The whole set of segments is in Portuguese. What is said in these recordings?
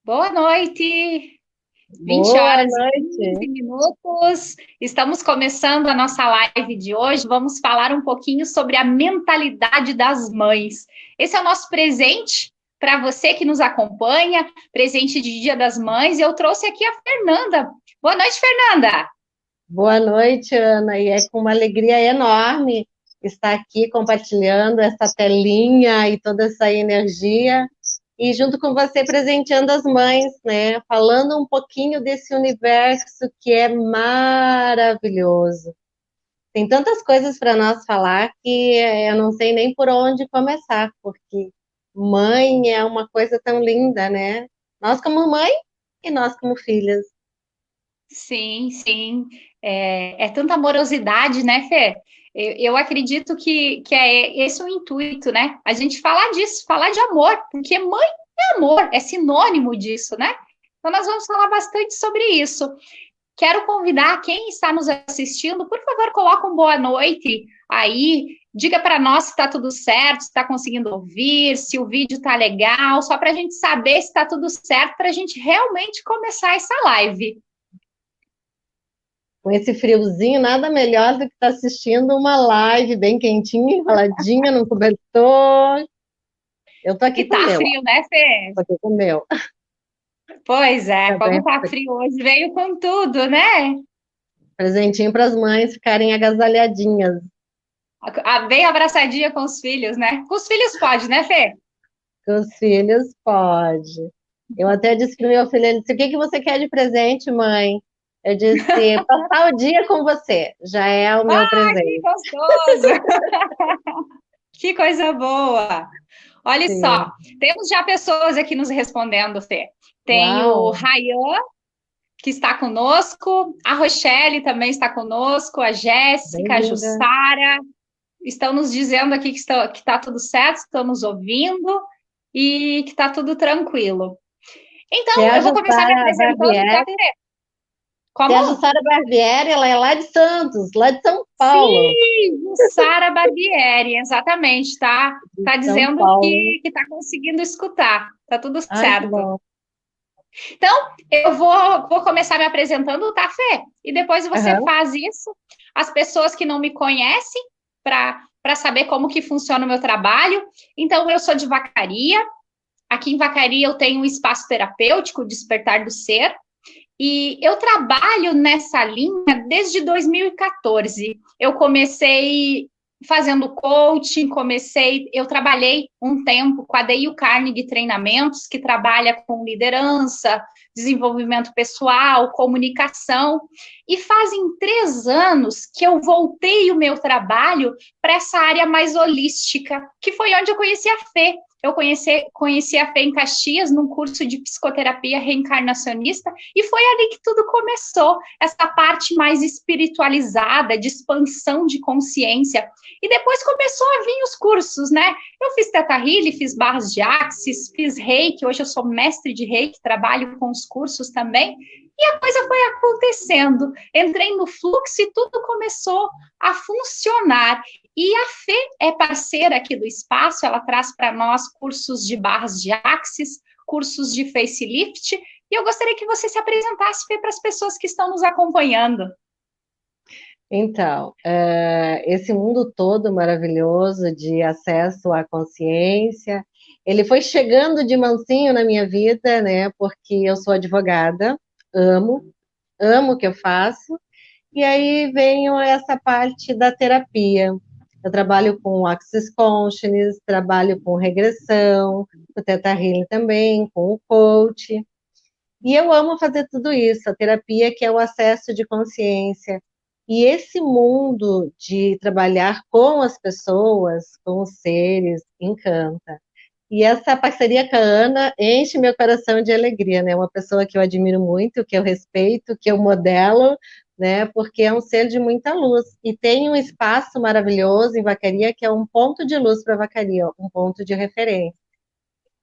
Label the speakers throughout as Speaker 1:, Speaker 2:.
Speaker 1: Boa noite, 20
Speaker 2: Boa
Speaker 1: horas e 15
Speaker 2: noite.
Speaker 1: minutos. Estamos começando a nossa live de hoje. Vamos falar um pouquinho sobre a mentalidade das mães. Esse é o nosso presente para você que nos acompanha, presente de Dia das Mães. E eu trouxe aqui a Fernanda. Boa noite, Fernanda.
Speaker 2: Boa noite, Ana. E é com uma alegria enorme estar aqui compartilhando essa telinha e toda essa energia. E junto com você, presenteando as mães, né? Falando um pouquinho desse universo que é maravilhoso. Tem tantas coisas para nós falar que eu não sei nem por onde começar, porque mãe é uma coisa tão linda, né? Nós como mãe e nós como filhas.
Speaker 1: Sim, sim. É tanta amorosidade, né, Fê? Eu acredito que é esse o intuito, né? A gente falar disso, falar de amor, porque mãe é amor, é sinônimo disso, né? Então, nós vamos falar bastante sobre isso. Quero convidar quem está nos assistindo, por favor, coloca um boa noite aí, diga para nós se está tudo certo, se está conseguindo ouvir, se o vídeo está legal, só para a gente saber se está tudo certo, para a gente realmente começar essa live.
Speaker 2: Com esse friozinho, nada melhor do que estar assistindo uma live bem quentinha, enroladinha num cobertor. Eu tô aqui
Speaker 1: E
Speaker 2: com o
Speaker 1: tá
Speaker 2: meu, ó.
Speaker 1: frio, né, Fê?
Speaker 2: Tô aqui com o meu.
Speaker 1: Pois é,
Speaker 2: Tá
Speaker 1: como
Speaker 2: bem.
Speaker 1: tá frio hoje, veio com tudo, né?
Speaker 2: Presentinho para as mães ficarem agasalhadinhas.
Speaker 1: Bem abraçadinha com os filhos, né? Com os filhos pode, né, Fê?
Speaker 2: Com os filhos, pode. Eu até disse pro meu filho, ele disse, o que que você quer de presente, mãe? Eu disse, passar o dia com você, já é o meu
Speaker 1: Que
Speaker 2: presente.
Speaker 1: gostoso! Que coisa boa! Olha
Speaker 2: Sim.
Speaker 1: só, temos já pessoas aqui nos respondendo, Fê. Tem o
Speaker 2: Uau,
Speaker 1: Rayan, que está conosco, a Rochelle também está conosco, a Jéssica, a
Speaker 2: bem-vinda.
Speaker 1: Jussara, estão nos dizendo aqui que está tudo certo, estão nos ouvindo e que está tudo tranquilo.
Speaker 2: Que é
Speaker 1: Então,
Speaker 2: a
Speaker 1: eu vou começar me
Speaker 2: Jussara
Speaker 1: apresentando, tá,
Speaker 2: Barbieri.
Speaker 1: Fê?
Speaker 2: Que é a
Speaker 1: Como?
Speaker 2: Jussara Barbieri, ela é lá de Santos, lá de São Paulo.
Speaker 1: Sim, Sara Barbieri, exatamente, tá?
Speaker 2: De
Speaker 1: Tá
Speaker 2: São
Speaker 1: dizendo
Speaker 2: Paulo.
Speaker 1: que tá conseguindo escutar, tá tudo
Speaker 2: Ai, que
Speaker 1: certo.
Speaker 2: bom.
Speaker 1: Então, eu vou começar me apresentando, tá, Fê? E depois você
Speaker 2: Aham.
Speaker 1: faz isso. As pessoas que não me conhecem, para saber como que funciona o meu trabalho. Então, eu sou de Vacaria. Aqui em Vacaria eu tenho um espaço terapêutico, Despertar do Ser. E eu trabalho nessa linha desde 2014. Eu comecei fazendo coaching, eu trabalhei um tempo com a Dale Carnegie Treinamentos, que trabalha com liderança, desenvolvimento pessoal, comunicação, e fazem 3 anos que eu voltei o meu trabalho para essa área mais holística, que foi onde eu conheci a Fê. Eu conheci a Fê em Caxias, num curso de psicoterapia reencarnacionista, e foi ali que tudo começou, essa parte mais espiritualizada, de expansão de consciência. E depois começou a vir os cursos, né? Eu fiz Theta Healing, fiz barras de Axis, fiz Reiki, hoje eu sou mestre de Reiki, trabalho com os cursos também. E a coisa foi acontecendo. Entrei no fluxo e tudo começou a funcionar. E a Fê é parceira aqui do espaço, ela traz para nós cursos de barras de Axis, cursos de facelift, e eu gostaria que você se apresentasse, Fê, para as pessoas que estão nos acompanhando.
Speaker 2: Então, esse mundo todo maravilhoso de acesso à consciência, ele foi chegando de mansinho na minha vida, né? Porque eu sou advogada, amo o que eu faço, e aí venho essa parte da terapia. Eu trabalho com Access Consciousness, trabalho com regressão, com Theta Healing também, com o coach. E eu amo fazer tudo isso, a terapia que é o acesso de consciência. E esse mundo de trabalhar com as pessoas, com os seres, encanta. E essa parceria com a Ana enche meu coração de alegria, né? Uma pessoa que eu admiro muito, que eu respeito, que eu modelo, né? Porque é um ser de muita luz. E tem um espaço maravilhoso em Vacaria, que é um ponto de luz para Vacaria, um ponto de referência.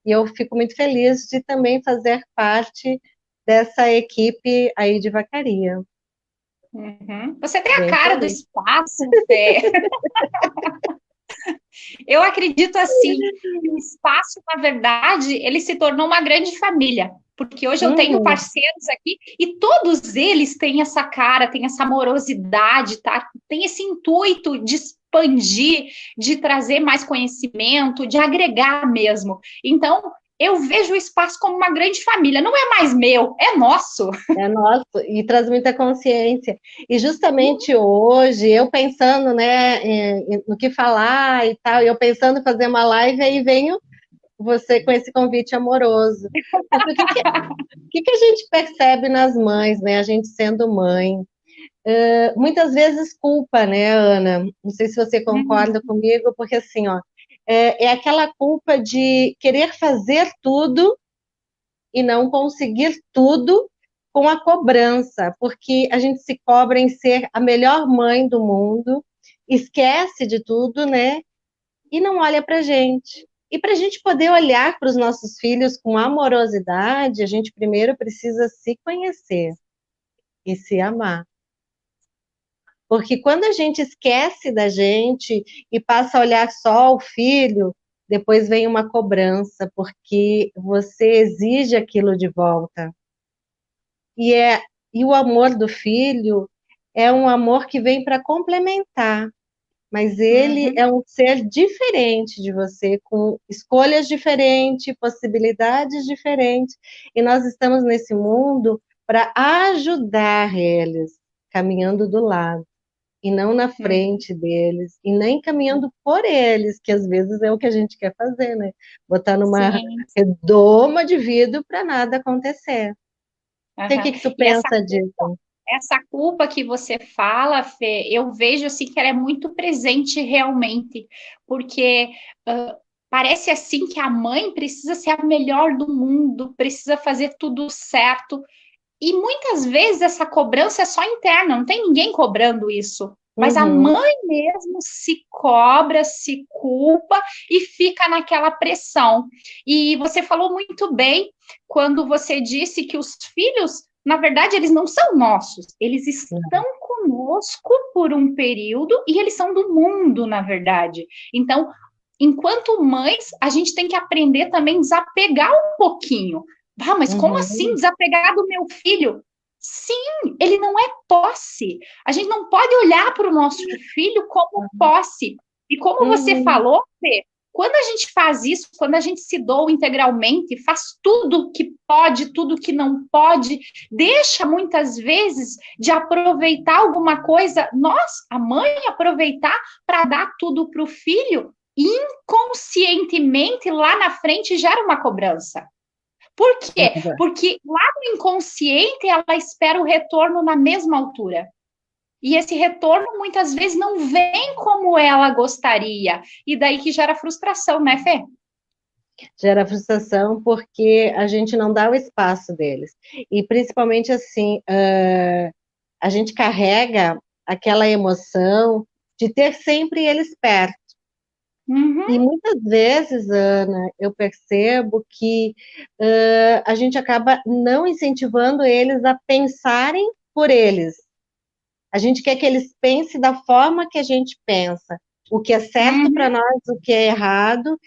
Speaker 2: E eu fico muito feliz de também fazer parte dessa equipe aí de Vacaria.
Speaker 1: Uhum. Você tem a
Speaker 2: Bem
Speaker 1: cara do
Speaker 2: feliz.
Speaker 1: espaço, Fê. Eu acredito assim, que o espaço, na verdade, ele se tornou uma grande família. Porque hoje eu tenho
Speaker 2: Uhum.
Speaker 1: parceiros aqui e todos eles têm essa cara, têm essa amorosidade, tá? Tem esse intuito de expandir, de trazer mais conhecimento, de agregar mesmo. Então, eu vejo o espaço como uma grande família. Não é mais meu, é nosso.
Speaker 2: É nosso, e traz muita consciência. E justamente hoje, eu pensando, né, no que falar e tal, e eu pensando em fazer uma live, aí venho você com esse convite amoroso. Porque o que a gente percebe nas mães, né, a gente sendo mãe? Muitas vezes culpa, né, Ana? Não sei se você concorda
Speaker 1: Uhum.
Speaker 2: comigo, porque assim, ó, é aquela culpa de querer fazer tudo e não conseguir tudo com a cobrança, porque a gente se cobra em ser a melhor mãe do mundo, esquece de tudo, né? E não olha para a gente. E para a gente poder olhar para os nossos filhos com amorosidade, a gente primeiro precisa se conhecer e se amar. Porque quando a gente esquece da gente e passa a olhar só o filho, depois vem uma cobrança, porque você exige aquilo de volta. E, e o amor do filho é um amor que vem para complementar, mas ele
Speaker 1: Uhum.
Speaker 2: é um ser diferente de você, com escolhas diferentes, possibilidades diferentes, e nós estamos nesse mundo para ajudar eles, caminhando do lado, e não na
Speaker 1: Uhum.
Speaker 2: frente deles, e nem caminhando por eles, que às vezes é o que a gente quer fazer, né? Botar numa
Speaker 1: Sim.
Speaker 2: redoma de vidro para nada acontecer. Sei o
Speaker 1: Aham.
Speaker 2: que que tu
Speaker 1: E
Speaker 2: pensa disso.
Speaker 1: essa culpa que você fala, Fê, eu vejo assim que ela é muito presente realmente, porque parece assim que a mãe precisa ser a melhor do mundo, precisa fazer tudo certo. E muitas vezes essa cobrança é só interna, não tem ninguém cobrando isso. Mas a
Speaker 2: Uhum.
Speaker 1: mãe mesmo se cobra, se culpa e fica naquela pressão. E você falou muito bem quando você disse que os filhos, na verdade, eles não são nossos, eles estão conosco por um período e eles são do mundo, na verdade. Então, enquanto mães, a gente tem que aprender também a desapegar um pouquinho. Ah, mas como assim
Speaker 2: Uhum.
Speaker 1: desapegar do meu filho? Sim, ele não é posse. A gente não pode olhar para o nosso filho como posse. E como você
Speaker 2: Uhum.
Speaker 1: falou, Fê, quando a gente faz isso, quando a gente se doa integralmente, faz tudo que pode, tudo que não pode, deixa muitas vezes de aproveitar alguma coisa, nós, a mãe, aproveitar para dar tudo para o filho, inconscientemente lá na frente gera uma cobrança. Por quê? Porque lá no inconsciente ela espera o retorno na mesma altura. E esse retorno muitas vezes não vem como ela gostaria. E daí que gera frustração, né, Fê?
Speaker 2: Gera frustração porque a gente não dá o espaço deles. E principalmente assim, a gente carrega aquela emoção de ter sempre eles perto. E
Speaker 1: Uhum,
Speaker 2: muitas vezes, Ana, eu percebo que a gente acaba não incentivando eles a pensarem por eles. A gente quer que eles pensem da forma que a gente pensa. O que é certo para
Speaker 1: uhum,
Speaker 2: nós, o que é errado.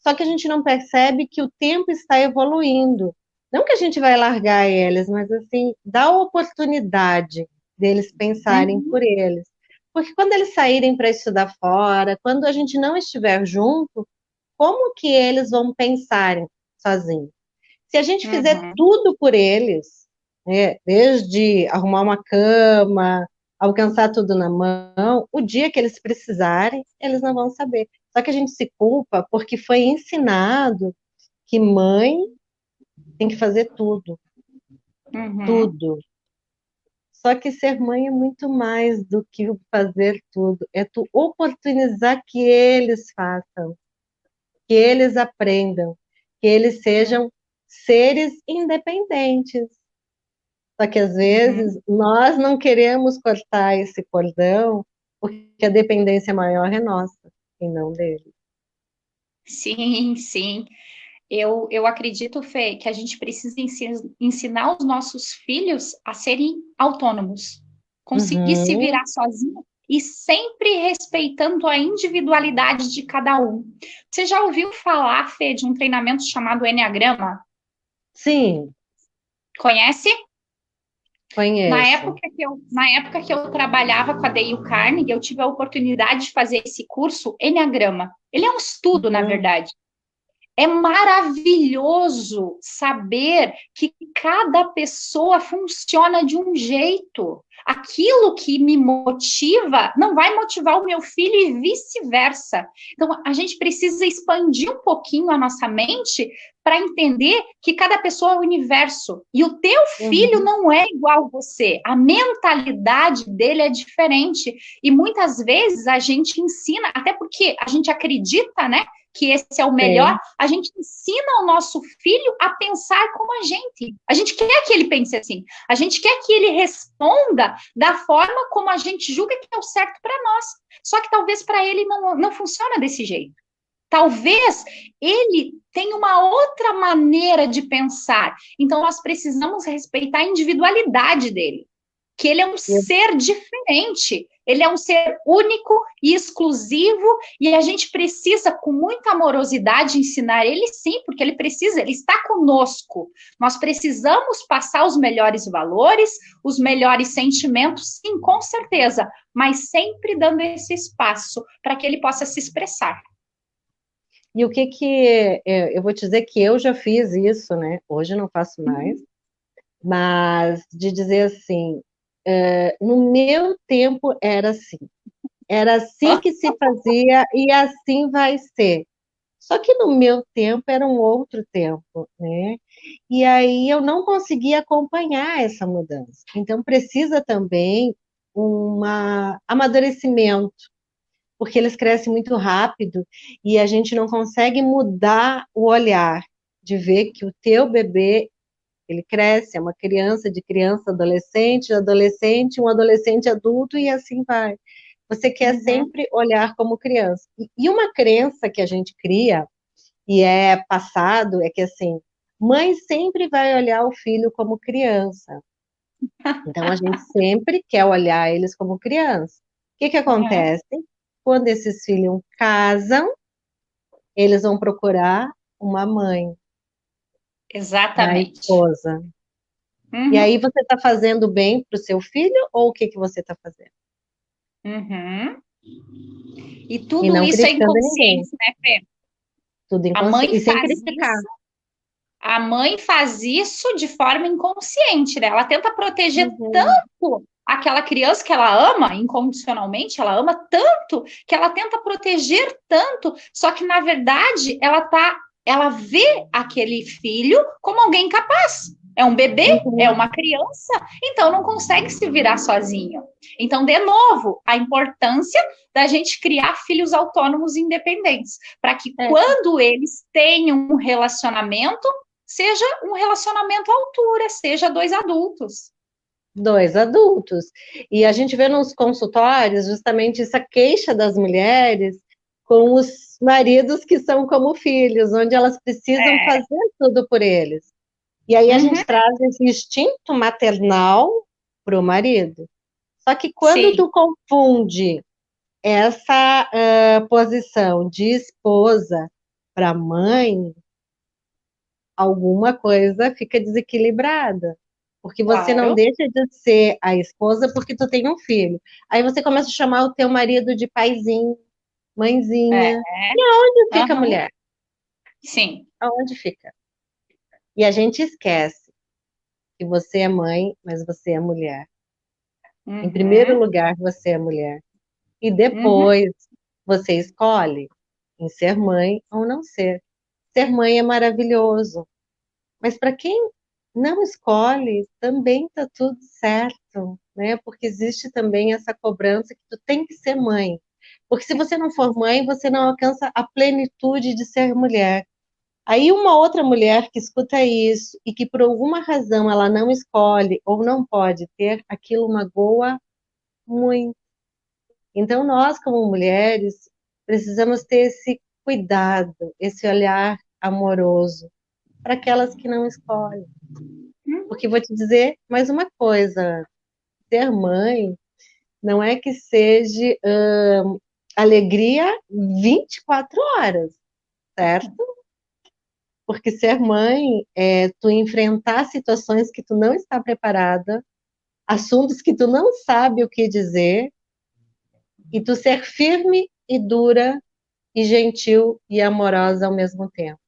Speaker 2: Só que a gente não percebe que o tempo está evoluindo. Não que a gente vai largar eles, mas assim, dá a oportunidade deles pensarem
Speaker 1: uhum,
Speaker 2: por eles. Porque quando eles saírem para estudar fora, quando a gente não estiver junto, como que eles vão pensarem sozinhos? Se a gente fizer
Speaker 1: uhum.
Speaker 2: tudo por eles, né, desde arrumar uma cama, alcançar tudo na mão, o dia que eles precisarem, eles não vão saber. Só que a gente se culpa porque foi ensinado que mãe tem que fazer tudo,
Speaker 1: Uhum.
Speaker 2: tudo. Só que ser mãe é muito mais do que o fazer tudo, é tu oportunizar que eles façam, que eles aprendam, que eles sejam seres independentes. Só que às
Speaker 1: Uhum.
Speaker 2: vezes nós não queremos cortar esse cordão porque a dependência maior é nossa e não dele.
Speaker 1: Sim, sim. Eu acredito, Fê, que a gente precisa ensinar os nossos filhos a serem autônomos, conseguir se
Speaker 2: Uhum.
Speaker 1: virar sozinho e sempre respeitando a individualidade de cada um. Você já ouviu falar, Fê, de um treinamento chamado Enneagrama?
Speaker 2: Sim,
Speaker 1: Conhece?
Speaker 2: conheço.
Speaker 1: Na época que eu trabalhava com a Dale Carnegie, eu tive a oportunidade de fazer esse curso Enneagrama. Ele é um estudo, na
Speaker 2: Uhum,
Speaker 1: verdade. É maravilhoso saber que cada pessoa funciona de um jeito. Aquilo que me motiva não vai motivar o meu filho e vice-versa. Então, a gente precisa expandir um pouquinho a nossa mente para entender que cada pessoa é um universo. E o teu filho
Speaker 2: uhum,
Speaker 1: não é igual a você. A mentalidade dele é diferente. E muitas vezes a gente ensina, até porque a gente acredita, né? Que esse é o melhor,
Speaker 2: sim.
Speaker 1: a gente ensina o nosso filho a pensar como a gente. A gente quer que ele pense assim. A gente quer que ele responda da forma como a gente julga que é o certo para nós. Só que talvez para ele não funciona desse jeito. Talvez ele tenha uma outra maneira de pensar. Então, nós precisamos respeitar a individualidade dele, que ele é um
Speaker 2: Eu-
Speaker 1: ser diferente, ele é um ser único e exclusivo, e a gente precisa, com muita amorosidade, ensinar ele sim, porque ele precisa, ele está conosco. Nós precisamos passar os melhores valores, os melhores sentimentos, sim, com certeza, mas sempre dando esse espaço para que ele possa se expressar.
Speaker 2: E o que que eu vou te dizer que eu já fiz isso, né? Hoje eu não faço mais, mas de dizer assim, no meu tempo era assim que se fazia e assim vai ser. Só que no meu tempo era um outro tempo, né? E aí eu não conseguia acompanhar essa mudança. Então precisa também um amadurecimento, porque eles crescem muito rápido e a gente não consegue mudar o olhar de ver que o teu bebê, ele cresce, é uma criança, de criança, adolescente, de adolescente, um adolescente adulto e assim vai. Você quer
Speaker 1: Uhum.
Speaker 2: sempre olhar como criança. E uma crença que a gente cria, e é passado, é que assim, mãe sempre vai olhar o filho como criança. Então a gente sempre quer olhar eles como criança. O que que
Speaker 1: Uhum.
Speaker 2: acontece? Quando esses filhos casam, eles vão procurar uma mãe, a
Speaker 1: Exatamente.
Speaker 2: esposa. E
Speaker 1: Uhum.
Speaker 2: aí você está fazendo bem para o seu filho ou o que que você está fazendo?
Speaker 1: Uhum. E
Speaker 2: E
Speaker 1: tudo
Speaker 2: não
Speaker 1: isso é
Speaker 2: criticando ninguém,
Speaker 1: inconsciente, né, Fê?
Speaker 2: tudo
Speaker 1: A mãe
Speaker 2: inconsciente. E sem
Speaker 1: faz
Speaker 2: criticar.
Speaker 1: isso, a mãe faz isso de forma inconsciente, né? Ela tenta proteger
Speaker 2: Uhum.
Speaker 1: tanto aquela criança que ela ama incondicionalmente, ela ama tanto que ela tenta proteger tanto, só que na verdade ela vê aquele filho como alguém capaz. É um bebê, é
Speaker 2: Uhum.
Speaker 1: uma criança, então não consegue se virar sozinho. Então, de novo, a importância da gente criar filhos autônomos e independentes, para que
Speaker 2: É,
Speaker 1: quando eles tenham um relacionamento, seja um relacionamento à altura, seja dois adultos.
Speaker 2: dois adultos. E a gente vê nos consultórios justamente essa queixa das mulheres com os maridos que são como filhos, onde elas precisam
Speaker 1: É.
Speaker 2: fazer tudo por eles. E aí a
Speaker 1: Uhum.
Speaker 2: gente traz esse instinto maternal para o marido. Só que quando
Speaker 1: Sim,
Speaker 2: tu confunde essa posição de esposa para mãe, alguma coisa fica desequilibrada. Porque você não
Speaker 1: claro.
Speaker 2: deixa de ser a esposa porque tu tem um filho. Aí você começa a chamar o teu marido de paizinho,
Speaker 1: É.
Speaker 2: mãezinha. Onde fica a
Speaker 1: Uhum.
Speaker 2: mulher?
Speaker 1: Sim.
Speaker 2: Aonde fica? E a gente esquece que você é mãe, mas você é mulher. Em primeiro
Speaker 1: Uhum.
Speaker 2: lugar, você é mulher. E
Speaker 1: Uhum.
Speaker 2: depois você escolhe em ser mãe ou não ser. Ser mãe é maravilhoso, mas para quem não escolhe, também está tudo certo, né? Porque existe também essa cobrança que tu tem que ser mãe. Porque se você não for mãe, você não alcança a plenitude de ser mulher. Aí uma outra mulher que escuta isso e que por alguma razão ela não escolhe ou não pode ter, aquilo magoa muito. Então nós, como mulheres, precisamos ter esse cuidado, esse olhar amoroso para aquelas que não escolhem.
Speaker 1: Uhum.
Speaker 2: Porque vou te dizer mais uma coisa: ser mãe não é que seja alegria 24 horas, certo? Porque ser mãe é tu enfrentar situações que tu não está preparada, assuntos que tu não sabe o que dizer, e tu ser firme e dura e gentil e amorosa ao mesmo tempo.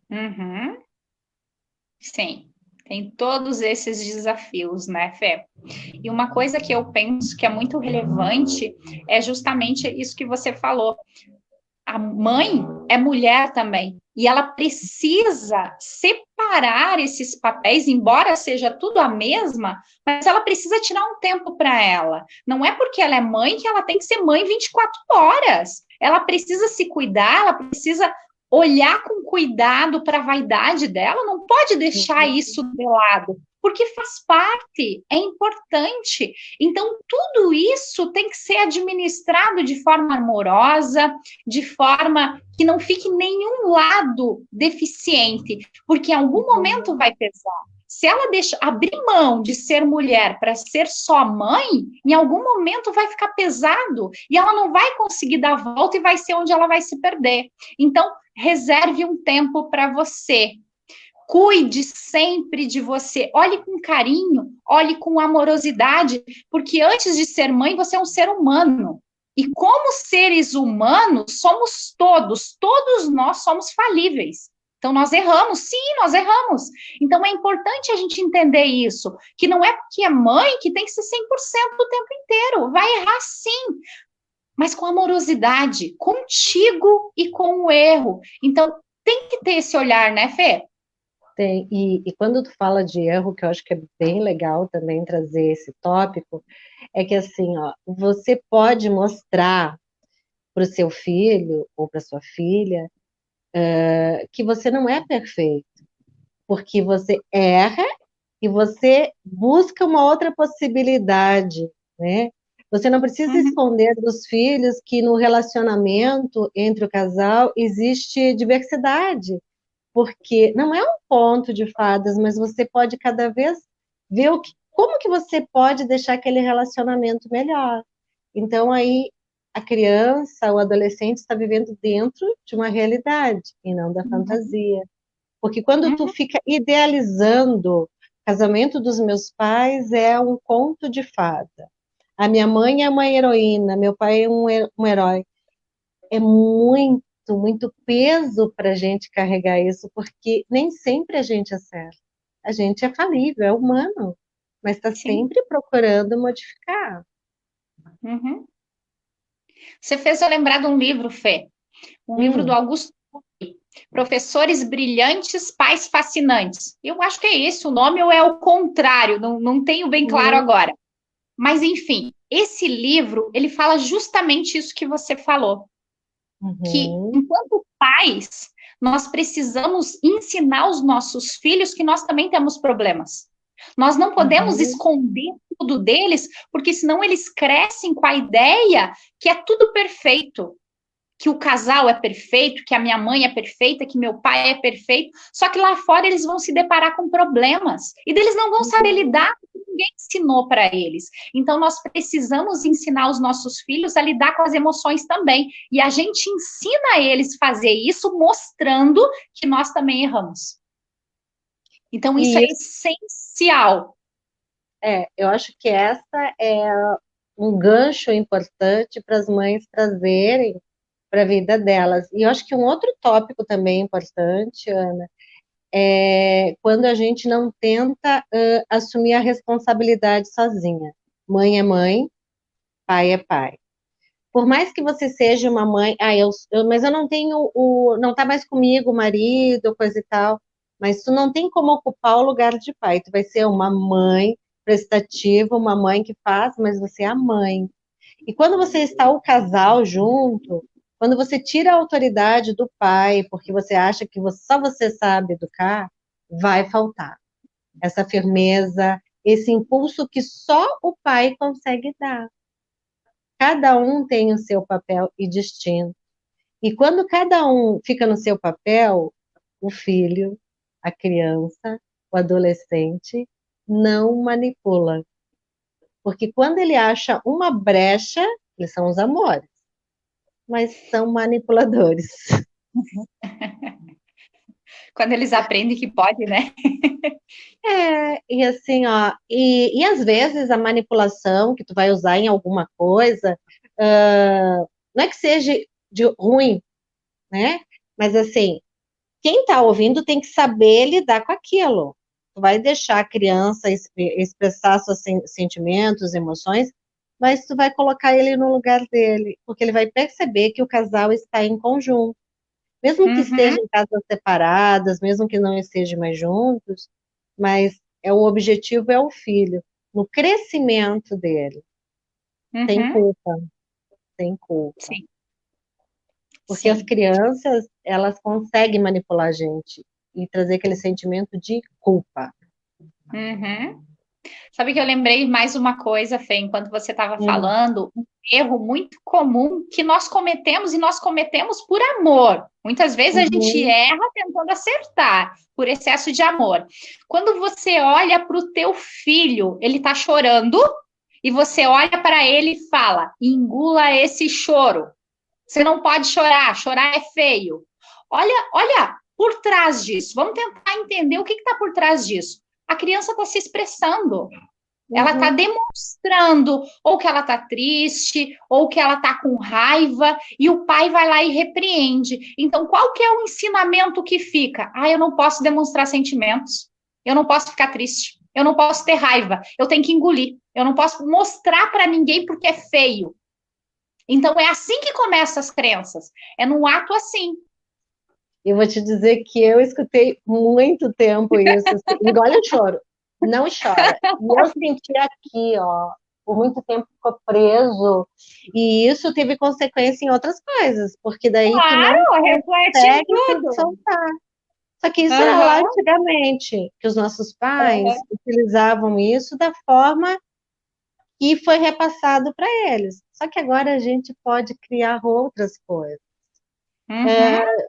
Speaker 1: Uhum. Sim, tem todos esses desafios, né, Fê? E uma coisa que eu penso que é muito relevante é justamente isso que você falou. A mãe é mulher também, e ela precisa separar esses papéis, embora seja tudo a mesma, mas ela precisa tirar um tempo para ela. Não é porque ela é mãe que ela tem que ser mãe 24 horas. Ela precisa se cuidar, ela precisa olhar com cuidado para a vaidade dela, não pode deixar isso de lado, porque faz parte, é importante. Então, tudo isso tem que ser administrado de forma amorosa, de forma que não fique nenhum lado deficiente, porque em algum momento vai pesar. Se ela deixa abrir mão de ser mulher para ser só mãe, em algum momento vai ficar pesado e ela não vai conseguir dar a volta e vai ser onde ela vai se perder. Então, reserve um tempo para você. Cuide sempre de você, olhe com carinho, olhe com amorosidade, porque antes de ser mãe, você é um ser humano. E como seres humanos, somos todos nós somos falíveis. Então, nós erramos, sim, nós erramos. Então, é importante a gente entender isso, que não é porque é mãe que tem que ser 100% do tempo inteiro. Vai errar, sim, mas com amorosidade, contigo e com o erro. Então, tem que ter esse olhar, né, Fê?
Speaker 2: Tem, e quando tu fala de erro, que eu acho que é bem legal também trazer esse tópico, é que assim, ó, você pode mostrar para o seu filho ou para sua filha que você não é perfeito, porque você erra e você busca uma outra possibilidade, né? Você não precisa
Speaker 1: Uhum.
Speaker 2: esconder dos filhos que no relacionamento entre o casal existe diversidade, porque não é um conto de fadas, mas você pode cada vez ver como que você pode deixar aquele relacionamento melhor. Então aí a criança, o adolescente está vivendo dentro de uma realidade e não da
Speaker 1: Uhum.
Speaker 2: fantasia. Porque quando tu
Speaker 1: Uhum.
Speaker 2: fica idealizando o casamento dos meus pais é um conto de fada. A minha mãe é uma heroína, meu pai é um herói. É muito peso para a gente carregar isso, porque nem sempre a gente acerta. A gente é falível, é humano, mas está
Speaker 1: Sim.
Speaker 2: sempre procurando modificar.
Speaker 1: Uhum. Você fez eu lembrar de um livro, Fê. Um livro do
Speaker 2: Hum,
Speaker 1: Augusto Cury, Professores Brilhantes, Pais Fascinantes. Eu acho que é esse o nome ou é o contrário, não tenho bem claro
Speaker 2: uhum,
Speaker 1: agora. Mas, enfim, esse livro, ele fala justamente isso que você falou, que
Speaker 2: uhum,
Speaker 1: enquanto pais, nós precisamos ensinar os nossos filhos que nós também temos problemas. Nós não podemos
Speaker 2: uhum.
Speaker 1: esconder tudo deles, porque senão eles crescem com a ideia que é tudo perfeito, que o casal é perfeito, que a minha mãe é perfeita, que meu pai é perfeito, só que lá fora eles vão se deparar com problemas e eles não vão saber lidar porque ninguém ensinou para eles. Então nós precisamos ensinar os nossos filhos a lidar com as emoções também, e a gente ensina eles a fazer isso mostrando que nós também erramos. Então isso é
Speaker 2: E
Speaker 1: essencial.
Speaker 2: eu acho que essa é um gancho importante para as mães trazerem para a vida delas. E eu acho que um outro tópico também importante, Ana, é quando a gente não tenta assumir a responsabilidade sozinha. Mãe é mãe, pai é pai. Por mais que você seja uma mãe, mas eu não tenho não tá mais comigo o marido, coisa e tal, mas tu não tem como ocupar o lugar de pai. Tu vai ser uma mãe prestativa, uma mãe que faz, mas você é a mãe. E quando você está o casal junto, quando você tira a autoridade do pai, porque você acha que só você sabe educar, vai faltar essa firmeza, esse impulso que só o pai consegue dar. Cada um tem o seu papel e distinto. E quando cada um fica no seu papel, o filho, a criança, o adolescente, não manipula. Porque quando ele acha uma brecha, eles são os amores, mas são manipuladores.
Speaker 1: Quando eles aprendem que pode, né?
Speaker 2: E assim, ó, e às vezes a manipulação que tu vai usar em alguma coisa, não é que seja de ruim, né? Mas assim, quem está ouvindo tem que saber lidar com aquilo. Tu vai deixar a criança expressar seus sentimentos, emoções, mas tu vai colocar ele no lugar dele, porque ele vai perceber que o casal está em conjunto. Mesmo que estejam em casas separadas, mesmo que não estejam mais juntos, mas o objetivo é o filho, no crescimento dele. Sem culpa, sem culpa.
Speaker 1: Sim.
Speaker 2: Porque as crianças, elas conseguem manipular a gente e trazer aquele sentimento de culpa.
Speaker 1: Sabe que eu lembrei mais uma coisa, Fê, enquanto você estava falando, um erro muito comum que nós cometemos, e nós cometemos por amor. Muitas vezes a gente erra tentando acertar, por excesso de amor. Quando você olha para o teu filho, ele está chorando, e você olha para ele e fala, engula esse choro. Você não pode chorar, chorar é feio. Olha por trás disso. Vamos tentar entender o que está por trás disso. A criança está se expressando. Ela está demonstrando ou que ela está triste, ou que ela está com raiva, e o pai vai lá e repreende. Então, qual que é o ensinamento que fica? Eu não posso demonstrar sentimentos. Eu não posso ficar triste. Eu não posso ter raiva. Eu tenho que engolir. Eu não posso mostrar para ninguém porque é feio. Então, é assim que começam as crenças. É num ato assim.
Speaker 2: Eu vou te dizer que eu escutei muito tempo isso. Assim, engole o choro, não chora. E eu senti aqui, ó, por muito tempo ficou preso. E isso teve consequência em outras coisas, porque daí
Speaker 1: claro,
Speaker 2: tu não
Speaker 1: reflete em tudo.
Speaker 2: soltar. Só que isso era lá antigamente, que os nossos pais utilizavam isso da forma que foi repassado para eles. Só que agora a gente pode criar outras coisas.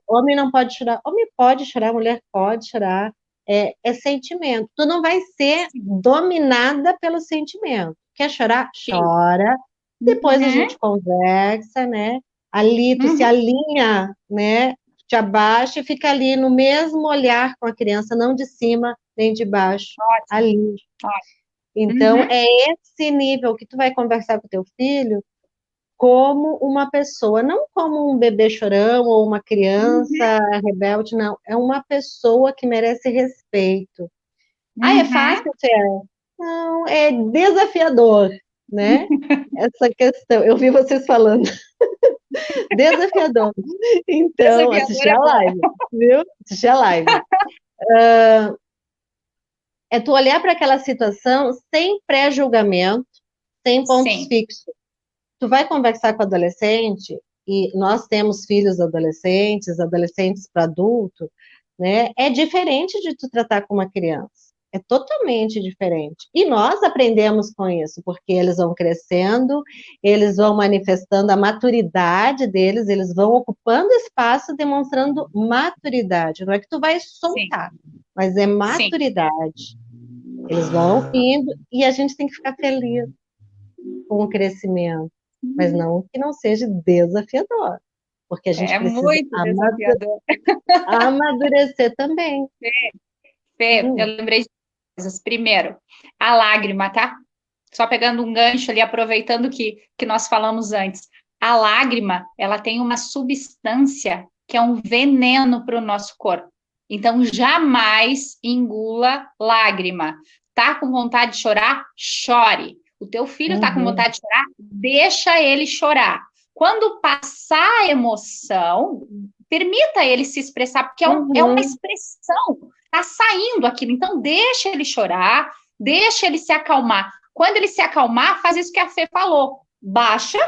Speaker 2: Homem não pode chorar, homem pode chorar, mulher pode chorar, é sentimento. Tu não vai ser dominada pelo sentimento. Quer chorar? Chora. Depois a gente conversa, né? Ali tu se alinha, né? Te abaixa e fica ali no mesmo olhar com a criança, não de cima nem de baixo, ali. Então, é esse nível que tu vai conversar com o teu filho como uma pessoa, não como um bebê chorão ou uma criança rebelde, não. É uma pessoa que merece respeito. É fácil, Fê? Não, é desafiador, né? Essa questão. Eu vi vocês falando. Desafiador. Então, assistir a live, viu? Assistir a live. É tu olhar para aquela situação sem pré-julgamento, sem pontos fixos. Tu vai conversar com o adolescente, e nós temos filhos adolescentes para adulto, né? É diferente de tu tratar com uma criança. É totalmente diferente. E nós aprendemos com isso, porque eles vão crescendo, eles vão manifestando a maturidade deles, eles vão ocupando espaço, demonstrando maturidade. Não é que tu vai soltar, mas é maturidade. Eles vão indo e a gente tem que ficar feliz com o crescimento, mas não que não seja desafiador, porque a gente precisa
Speaker 1: muito desafiador.
Speaker 2: Amadurecer também.
Speaker 1: Fê, eu lembrei de coisas. Primeiro, a lágrima, tá? Só pegando um gancho ali, aproveitando que nós falamos antes. A lágrima, ela tem uma substância que é um veneno para o nosso corpo. Então, jamais engula lágrima. Tá com vontade de chorar? Chore. O teu filho tá com vontade de chorar? Deixa ele chorar. Quando passar a emoção, permita ele se expressar, porque é uma expressão, tá saindo aquilo. Então, deixa ele chorar, deixa ele se acalmar. Quando ele se acalmar, faz isso que a Fê falou. Baixa,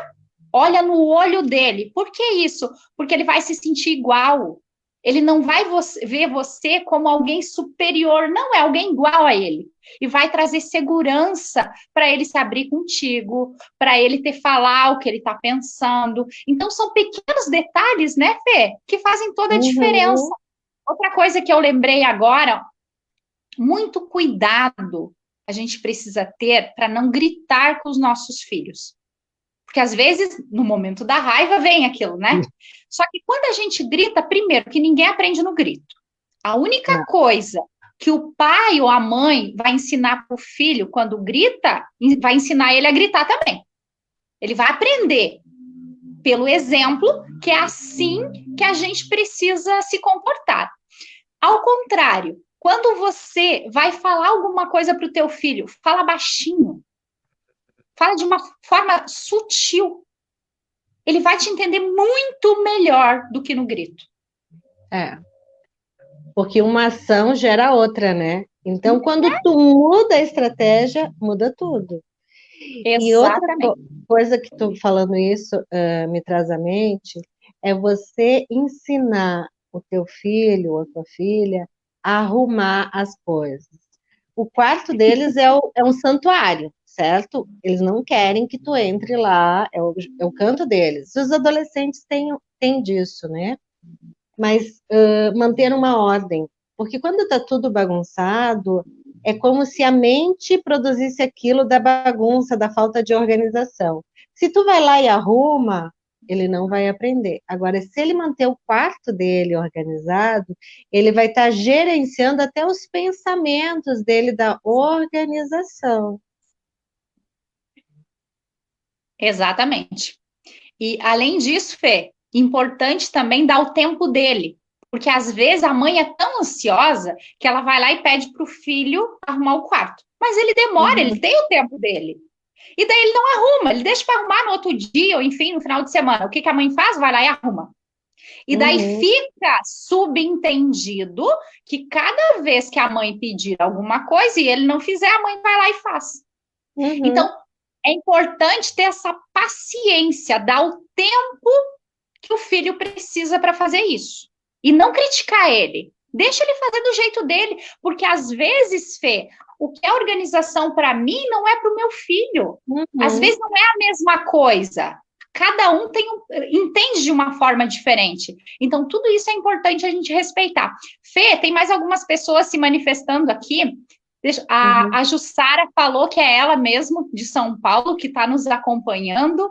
Speaker 1: olha no olho dele. Por que isso? Porque ele vai se sentir igual. Ele não vai ver você como alguém superior, não, é alguém igual a ele. E vai trazer segurança para ele se abrir contigo, para ele ter falar o que ele está pensando. Então, são pequenos detalhes, né, Fê, que fazem toda a diferença. Outra coisa que eu lembrei agora, muito cuidado a gente precisa ter para não gritar com os nossos filhos. Porque, às vezes, no momento da raiva, vem aquilo, né? Só que quando a gente grita, primeiro, que ninguém aprende no grito. A única
Speaker 2: Não.
Speaker 1: coisa que o pai ou a mãe vai ensinar para o filho quando grita, vai ensinar ele a gritar também. Ele vai aprender pelo exemplo que é assim que a gente precisa se comportar. Ao contrário, quando você vai falar alguma coisa para o teu filho, fala baixinho, fala de uma forma sutil. Ele vai te entender muito melhor do que no grito.
Speaker 2: É. Porque uma ação gera outra, né? Então, quando tu muda a estratégia, muda tudo. E outra
Speaker 1: Exatamente.
Speaker 2: coisa que tu falando isso me traz à mente é você ensinar o teu filho ou a tua filha a arrumar as coisas. O quarto deles é um santuário, certo? Eles não querem que tu entre lá, é o canto deles. Os adolescentes têm disso, né? Mas manter uma ordem. Porque quando está tudo bagunçado, é como se a mente produzisse aquilo da bagunça, da falta de organização. Se tu vai lá e arruma, ele não vai aprender. Agora, se ele manter o quarto dele organizado, ele vai estar gerenciando até os pensamentos dele da organização.
Speaker 1: Exatamente. E além disso, Fê, importante também dar o tempo dele. Porque às vezes a mãe é tão ansiosa que ela vai lá e pede para o filho arrumar o quarto. Mas ele demora, ele
Speaker 2: Uhum,
Speaker 1: tem o tempo dele. E daí ele não arruma, ele deixa para arrumar no outro dia, ou enfim, no final de semana. O que a mãe faz? Vai lá e arruma. E daí
Speaker 2: uhum,
Speaker 1: fica subentendido que cada vez que a mãe pedir alguma coisa e ele não fizer, a mãe vai lá e faz.
Speaker 2: uhum,
Speaker 1: Então, é importante ter essa paciência, dar o tempo que o filho precisa para fazer isso. E não criticar ele. Deixa ele fazer do jeito dele, porque às vezes, Fê, o que é organização para mim não é para o meu filho. Às
Speaker 2: uhum.
Speaker 1: vezes não é a mesma coisa. Cada um entende de uma forma diferente. Então, tudo isso é importante a gente respeitar. Fê, tem mais algumas pessoas se manifestando aqui.
Speaker 2: Uhum.
Speaker 1: A Jussara falou que é ela mesmo, de São Paulo, que está nos acompanhando.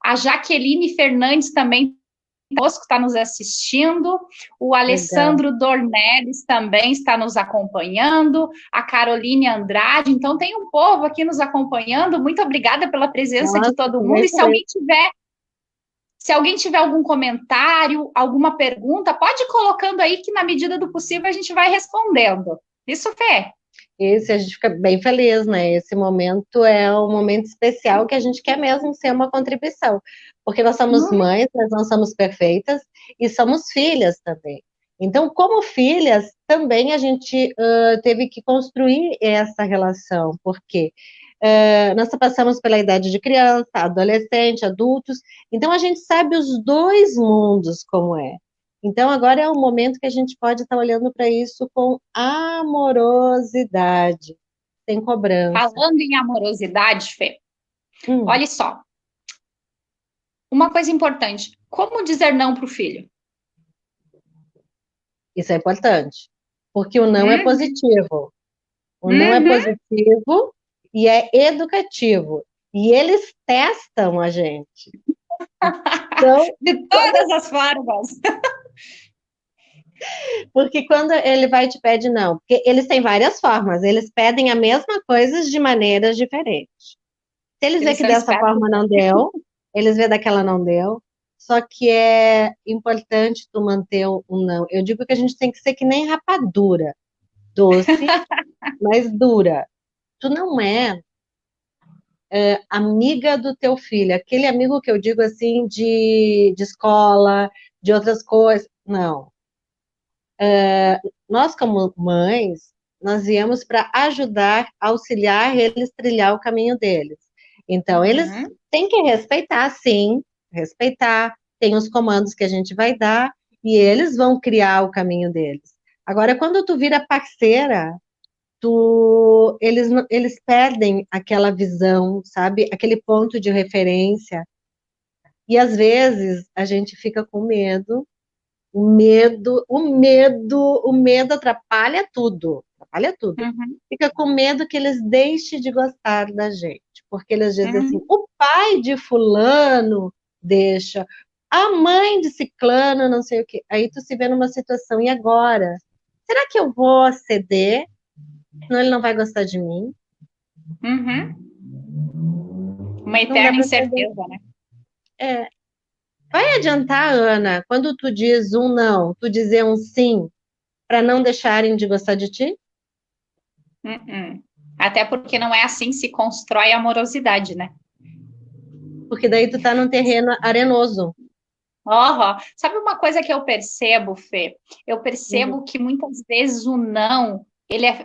Speaker 1: A Jaqueline Fernandes também está nos assistindo. O
Speaker 2: Legal.
Speaker 1: Alessandro Dornelles também está nos acompanhando. A Caroline Andrade. Então, tem um povo aqui nos acompanhando. Muito obrigada pela presença de
Speaker 2: Nossa,
Speaker 1: todo
Speaker 2: tô
Speaker 1: mundo.
Speaker 2: bem
Speaker 1: E
Speaker 2: feliz.
Speaker 1: se alguém tiver algum comentário, alguma pergunta, pode ir colocando aí que, na medida do possível, a gente vai respondendo. Isso, Fê?
Speaker 2: Esse a gente fica bem feliz, né? Esse momento é um momento especial que a gente quer mesmo ser uma contribuição, porque nós somos mães, nós não somos perfeitas e somos filhas também. Então, como filhas, também a gente teve que construir essa relação, porque nós passamos pela idade de criança, adolescente, adultos, então a gente sabe os dois mundos como é. Então, agora é o momento que a gente pode estar olhando para isso com amorosidade, sem cobrança.
Speaker 1: Falando em amorosidade, Fê,
Speaker 2: Hum,
Speaker 1: olha só. Uma coisa importante: como dizer não para o filho?
Speaker 2: isso é importante, porque o não é
Speaker 1: Uhum,
Speaker 2: positivo. O não é
Speaker 1: uhum,
Speaker 2: positivo e é educativo. E eles testam a gente. Então,
Speaker 1: de
Speaker 2: quando,
Speaker 1: todas as formas.
Speaker 2: porque quando ele vai e te pede não, porque eles têm várias formas, eles pedem a mesma coisa de maneiras diferentes. Se eles vê
Speaker 1: Eles
Speaker 2: que
Speaker 1: são
Speaker 2: dessa
Speaker 1: espertos,
Speaker 2: forma
Speaker 1: né?
Speaker 2: não deu, eles vê daquela não deu. Só que é importante tu manter o não. Eu digo que a gente tem que ser que nem rapadura, doce, mas dura. Tu não é amiga do teu filho, aquele amigo que eu digo assim de escola, de outras coisas. Não. Nós, como mães, nós viemos para ajudar, auxiliar eles trilhar o caminho deles. Então, eles
Speaker 1: Uhum,
Speaker 2: têm que respeitar, sim, respeitar, tem os comandos que a gente vai dar e eles vão criar o caminho deles. Agora, quando tu vira parceira, eles perdem aquela visão, sabe? Aquele ponto de referência. E às vezes a gente fica com medo, o medo atrapalha tudo, atrapalha tudo.
Speaker 1: uhum,
Speaker 2: Fica com medo que eles deixem de gostar da gente, porque eles dizem assim,
Speaker 1: uhum.
Speaker 2: o pai de fulano deixa, a mãe de ciclano, não sei o quê. Aí tu se vê numa situação, e agora? será que eu vou ceder? Senão ele não vai gostar de mim.
Speaker 1: Uhum. Uma
Speaker 2: Não dá
Speaker 1: eterna
Speaker 2: para ceder.
Speaker 1: incerteza, né?
Speaker 2: É. Vai adiantar, Ana, quando tu diz um não, tu dizer um sim, para não deixarem de gostar de ti?
Speaker 1: Uhum. Até porque não é assim que se constrói a amorosidade, né?
Speaker 2: Porque daí tu tá num terreno arenoso.
Speaker 1: Ó, sabe uma coisa que eu percebo, Fê? Eu
Speaker 2: Uhum.
Speaker 1: percebo que muitas vezes o não,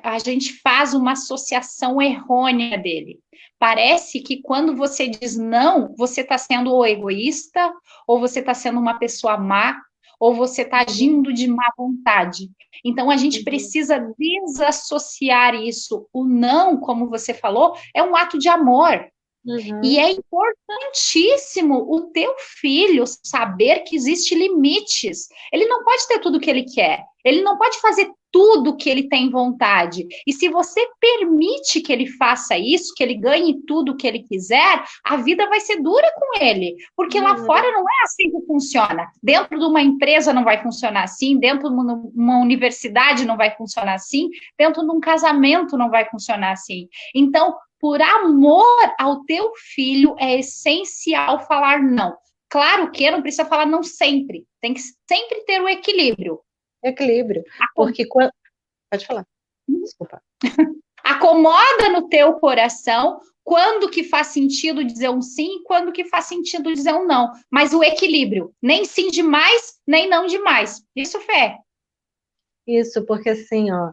Speaker 1: a gente faz uma associação errônea dele. Parece que quando você diz não, você está sendo ou egoísta, ou você está sendo uma pessoa má, ou você está agindo de má vontade. Então a gente
Speaker 2: Uhum.
Speaker 1: precisa desassociar isso. O não, como você falou, é um ato de amor. E
Speaker 2: Uhum.
Speaker 1: é importantíssimo o teu filho saber que existem limites. Ele não pode ter tudo o que ele quer. Ele não pode fazer tudo o que ele tem vontade. E se você permite que ele faça isso, que ele ganhe tudo o que ele quiser, a vida vai ser dura com ele. Porque lá
Speaker 2: Uhum.
Speaker 1: fora não é assim que funciona. Dentro de uma empresa não vai funcionar assim, dentro de uma universidade não vai funcionar assim, dentro de um casamento não vai funcionar assim. Então, por amor ao teu filho, é essencial falar não. Claro que não precisa falar não sempre, tem que sempre ter o equilíbrio.
Speaker 2: Equilíbrio. Porque quando... Pode falar. Desculpa.
Speaker 1: Acomoda no teu coração quando que faz sentido dizer um sim e quando que faz sentido dizer um não. Mas o equilíbrio, nem sim demais, nem não demais. Isso, Fé.
Speaker 2: Isso, porque assim, ó,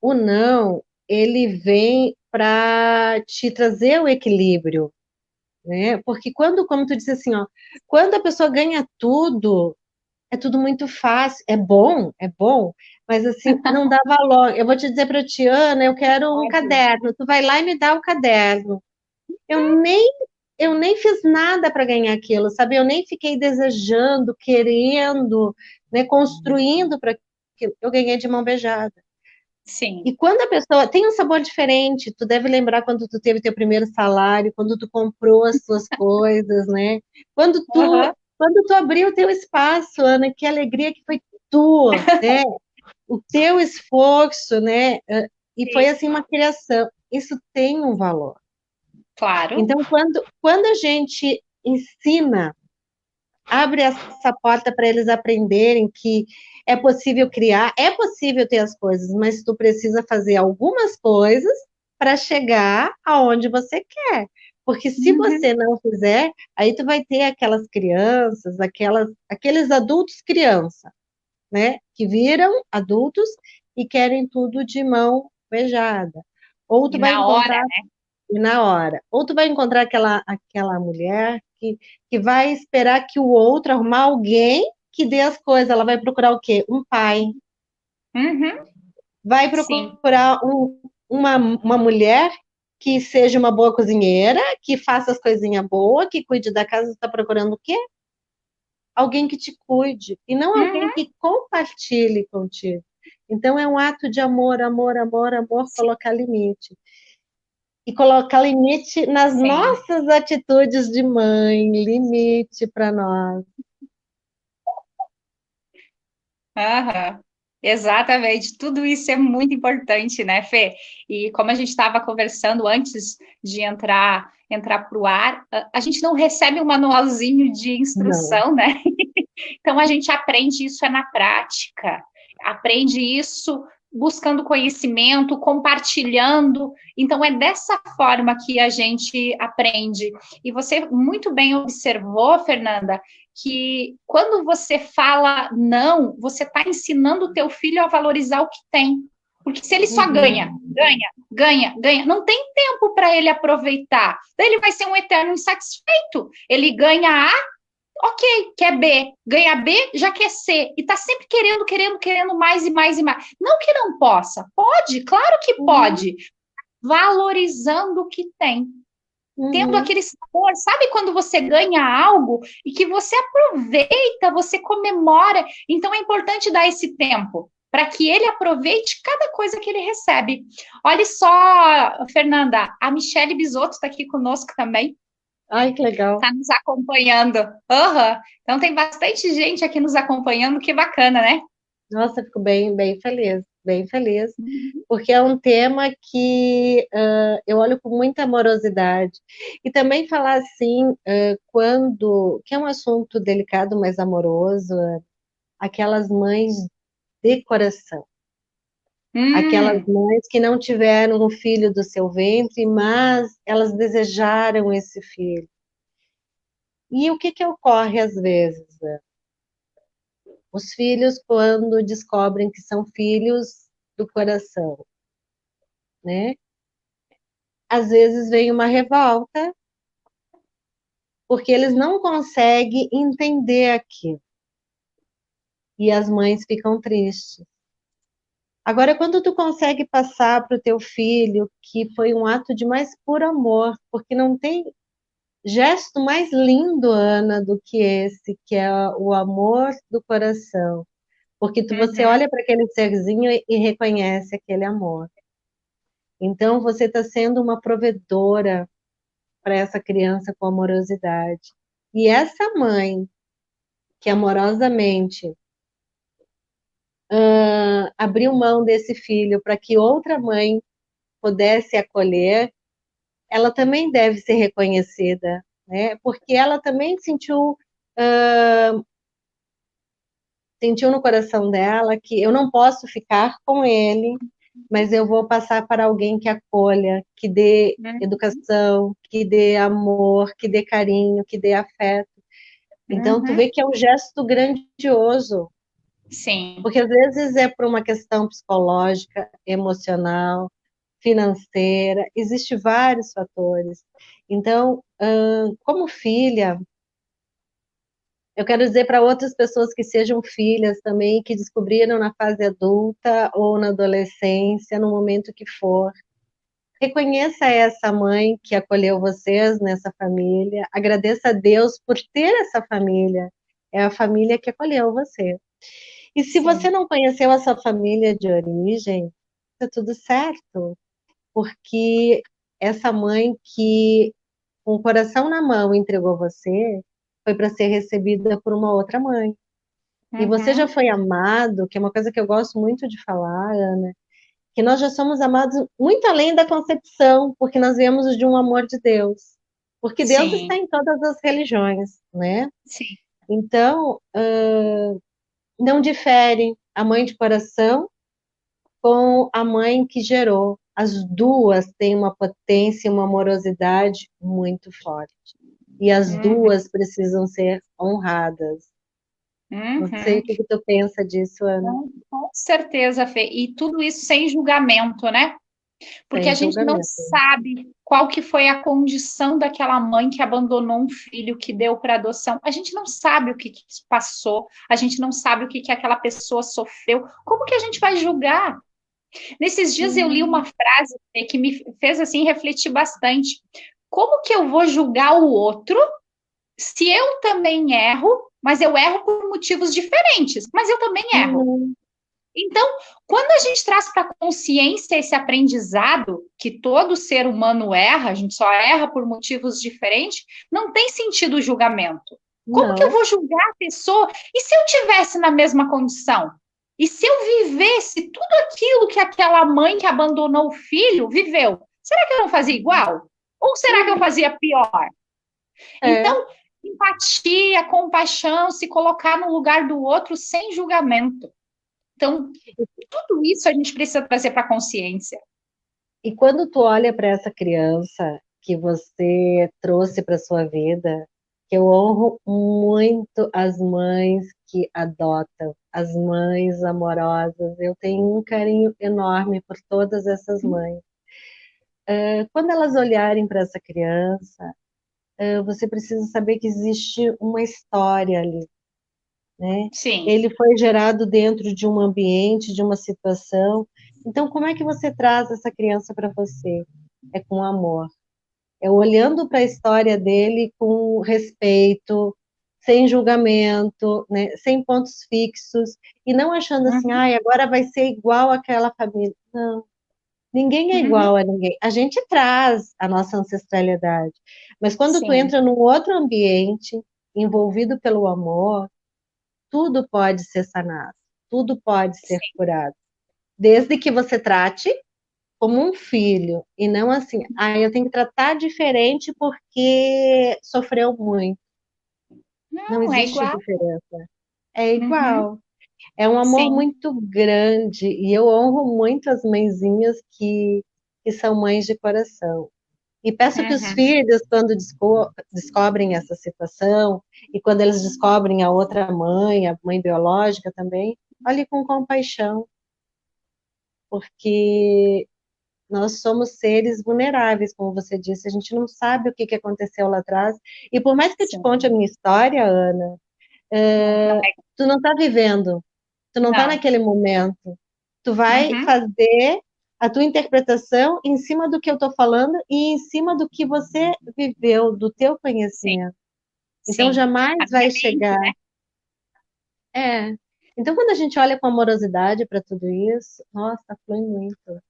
Speaker 2: o não, ele vem para te trazer o equilíbrio, né? Porque quando, como tu disse assim, ó, quando a pessoa ganha tudo, é tudo muito fácil, é bom, mas assim, não dá valor. Eu vou te dizer para ti, Ana, eu quero um
Speaker 1: Pode.
Speaker 2: caderno, tu vai lá e me dá o caderno. Eu nem, eu nem fiz nada para ganhar aquilo, sabe? Eu nem fiquei desejando, querendo, né, construindo para aquilo. Eu ganhei de mão beijada.
Speaker 1: Sim.
Speaker 2: E quando a pessoa tem um sabor diferente, tu deve lembrar quando tu teve teu primeiro salário, quando tu comprou as tuas coisas, né?
Speaker 1: Uhum.
Speaker 2: Quando tu abriu o teu espaço, Ana, que alegria que foi tua, né? O teu esforço, né? E foi
Speaker 1: Sim.
Speaker 2: assim uma criação. Isso tem um valor.
Speaker 1: Claro.
Speaker 2: Então, quando a gente ensina, abre essa porta para eles aprenderem que é possível criar, é possível ter as coisas, mas tu precisa fazer algumas coisas para chegar aonde você quer. Porque se
Speaker 1: Uhum.
Speaker 2: você não fizer, aí tu vai ter aquelas crianças, aqueles adultos criança, né? Que viram adultos e querem tudo de mão beijada. Ou tu
Speaker 1: E
Speaker 2: vai
Speaker 1: na hora,
Speaker 2: encontrar e na hora. Ou tu vai encontrar aquela mulher que vai esperar que o outro arrumar alguém que dê as coisas. Ela vai procurar o quê? Um pai.
Speaker 1: uhum.
Speaker 2: Vai
Speaker 1: Sim.
Speaker 2: procurar uma mulher que seja uma boa cozinheira, que faça as coisinhas boas, que cuide da casa. Está procurando o quê? Alguém que te cuide. E não alguém
Speaker 1: Uhum.
Speaker 2: que compartilhe contigo. Então é um ato de amor, amor, amor, amor,
Speaker 1: Sim.
Speaker 2: colocar limite. E colocar limite nas
Speaker 1: Sim.
Speaker 2: nossas atitudes de mãe, limite para nós.
Speaker 1: Aham. Exatamente, tudo isso é muito importante, né, Fê? E como a gente estava conversando antes de entrar para o ar, a gente não recebe um manualzinho de
Speaker 2: Não.
Speaker 1: instrução, né? Então a gente aprende isso é na prática, aprende isso buscando conhecimento, compartilhando. Então é dessa forma que a gente aprende. E você muito bem observou, Fernanda, que quando você fala não, você está ensinando o teu filho a valorizar o que tem. Porque se ele só
Speaker 2: Uhum.
Speaker 1: ganha, não tem tempo para ele aproveitar. Daí ele vai ser um eterno insatisfeito. Ele ganha A, ok, quer B. Ganha B, já quer C. E está sempre querendo mais e mais e mais. Não que não possa. Pode, claro que
Speaker 2: Uhum.
Speaker 1: pode. Valorizando o que tem, tendo
Speaker 2: Uhum.
Speaker 1: aquele sabor, sabe quando você ganha algo e que você aproveita, você comemora. Então é importante dar esse tempo para que ele aproveite cada coisa que ele recebe. Olha só, Fernanda, a Michele Bisotto está aqui conosco também,
Speaker 2: Ai, que legal.
Speaker 1: está nos acompanhando. Uhum. Então tem bastante gente aqui nos acompanhando, que bacana, né?
Speaker 2: Nossa, fico bem, bem feliz. bem feliz,
Speaker 1: Uhum.
Speaker 2: porque é um tema que eu olho com muita amorosidade. E também falar assim, que é um assunto delicado, mas amoroso, aquelas mães de coração. Aquelas
Speaker 1: Hum,
Speaker 2: mães que não tiveram o filho do seu ventre, mas elas desejaram esse filho. E o que que ocorre às vezes? Os filhos, quando descobrem que são filhos do coração, né? Às vezes vem uma revolta, porque eles não conseguem entender aquilo. E as mães ficam tristes. Agora, quando tu consegue passar para o teu filho que foi um ato de mais puro amor, porque não tem gesto mais lindo, Ana, do que esse, que é o amor do coração. Porque você
Speaker 1: uhum,
Speaker 2: olha para aquele serzinho e reconhece aquele amor. Então, você está sendo uma provedora para essa criança com amorosidade. E essa mãe que amorosamente abriu mão desse filho para que outra mãe pudesse acolher, ela também deve ser reconhecida, né? Porque ela também sentiu no coração dela que eu não posso ficar com ele, mas eu vou passar para alguém que acolha, que dê
Speaker 1: uhum,
Speaker 2: educação, que dê amor, que dê carinho, que dê afeto. Então, tu
Speaker 1: uhum.
Speaker 2: vê que é um gesto grandioso,
Speaker 1: Sim,
Speaker 2: porque às vezes é por uma questão psicológica, emocional, financeira, existe vários fatores. Então, como filha, eu quero dizer para outras pessoas que sejam filhas também, que descobriram na fase adulta ou na adolescência, no momento que for, reconheça essa mãe que acolheu vocês nessa família, agradeça a Deus por ter essa família, é a família que acolheu você. E se você
Speaker 1: sim.
Speaker 2: não conheceu a sua família de origem, tá tudo certo, porque essa mãe que, com o coração na mão, entregou você, foi para ser recebida por uma outra mãe. E você já
Speaker 1: Uhum.
Speaker 2: foi amado, que é uma coisa que eu gosto muito de falar, Ana, que nós já somos amados muito além da concepção, porque nós viemos de um amor de Deus. Porque Deus está
Speaker 1: Sim,
Speaker 2: em todas as religiões, né?
Speaker 1: sim.
Speaker 2: Então, não difere a mãe de coração com a mãe que gerou. As duas têm uma potência e uma amorosidade muito forte. E as
Speaker 1: Uhum,
Speaker 2: duas precisam ser honradas. Não sei o
Speaker 1: uhum.
Speaker 2: que que tu pensa disso, Ana.
Speaker 1: Com certeza, Fê. E tudo isso sem julgamento, né? Porque a
Speaker 2: Sem
Speaker 1: gente não
Speaker 2: julgamento.
Speaker 1: sabe qual que foi a condição daquela mãe que abandonou um filho, que deu para adoção. A gente não sabe o que, que passou, a gente não sabe o que, que aquela pessoa sofreu. Como que a gente vai julgar? Nesses dias eu li uma frase Fê, que me fez assim refletir bastante. Como que eu vou julgar o outro se eu também erro, mas eu erro por motivos diferentes, mas eu também erro?
Speaker 2: Uhum.
Speaker 1: Então, quando a gente traz para a consciência esse aprendizado, que todo ser humano erra, a gente só erra por motivos diferentes, não tem sentido o julgamento. Como que eu
Speaker 2: Não.
Speaker 1: vou julgar a pessoa? E se eu tivesse na mesma condição? E se eu vivesse tudo aquilo que aquela mãe que abandonou o filho viveu? Será que eu não fazia igual? Ou será que eu
Speaker 2: Uhum.
Speaker 1: fazia pior?
Speaker 2: É.
Speaker 1: Então, empatia, compaixão, se colocar no lugar do outro sem julgamento. Então, tudo isso a gente precisa trazer para a consciência.
Speaker 2: E quando tu olha para essa criança que você trouxe para sua vida, que eu honro muito as mães que adotam, as mães amorosas, eu tenho um carinho enorme por todas essas mães. Quando elas olharem para essa criança, você precisa saber que existe uma história ali, né?
Speaker 1: Sim,
Speaker 2: Ele foi gerado dentro de um ambiente, de uma situação. Então, como é que você traz essa criança para você? É com amor. É olhando para a história dele com respeito, sem julgamento, né? Sem pontos fixos, e não achando assim,
Speaker 1: uhum,
Speaker 2: ai, agora vai ser igual àquela família. Não, ninguém é
Speaker 1: uhum,
Speaker 2: igual a ninguém. A gente traz a nossa ancestralidade, mas quando tu
Speaker 1: sim,
Speaker 2: entra num outro ambiente, envolvido pelo amor, tudo pode ser sanado, tudo pode ser
Speaker 1: sim,
Speaker 2: curado. Desde que você trate como um filho, e não assim, eu tenho que tratar diferente porque sofreu muito. Não
Speaker 1: Não, é
Speaker 2: existe
Speaker 1: igual.
Speaker 2: diferença. É
Speaker 1: Uhum,
Speaker 2: igual. É um amor
Speaker 1: sim.
Speaker 2: muito grande, e eu honro muito as mãezinhas que são mães de coração. E peço que os
Speaker 1: Uhum,
Speaker 2: filhos, quando descobrem essa situação, e quando eles descobrem a outra mãe, a mãe biológica também, olhe com compaixão, porque nós somos seres vulneráveis, como você disse, a gente não sabe o que que aconteceu lá atrás. E por mais que eu te conte a
Speaker 1: sim.
Speaker 2: minha história, Ana,
Speaker 1: Não é.
Speaker 2: tu não está vivendo, tu não está
Speaker 1: Não.
Speaker 2: naquele momento. Tu vai
Speaker 1: Uhum,
Speaker 2: fazer a tua interpretação em cima do que eu estou falando e em cima do que você viveu, do teu
Speaker 1: sim,
Speaker 2: conhecimento. Então
Speaker 1: sim. A
Speaker 2: jamais
Speaker 1: minha
Speaker 2: vai
Speaker 1: mente,
Speaker 2: chegar.
Speaker 1: né?
Speaker 2: É. Então quando a gente olha com amorosidade para tudo isso, nossa, flui muito.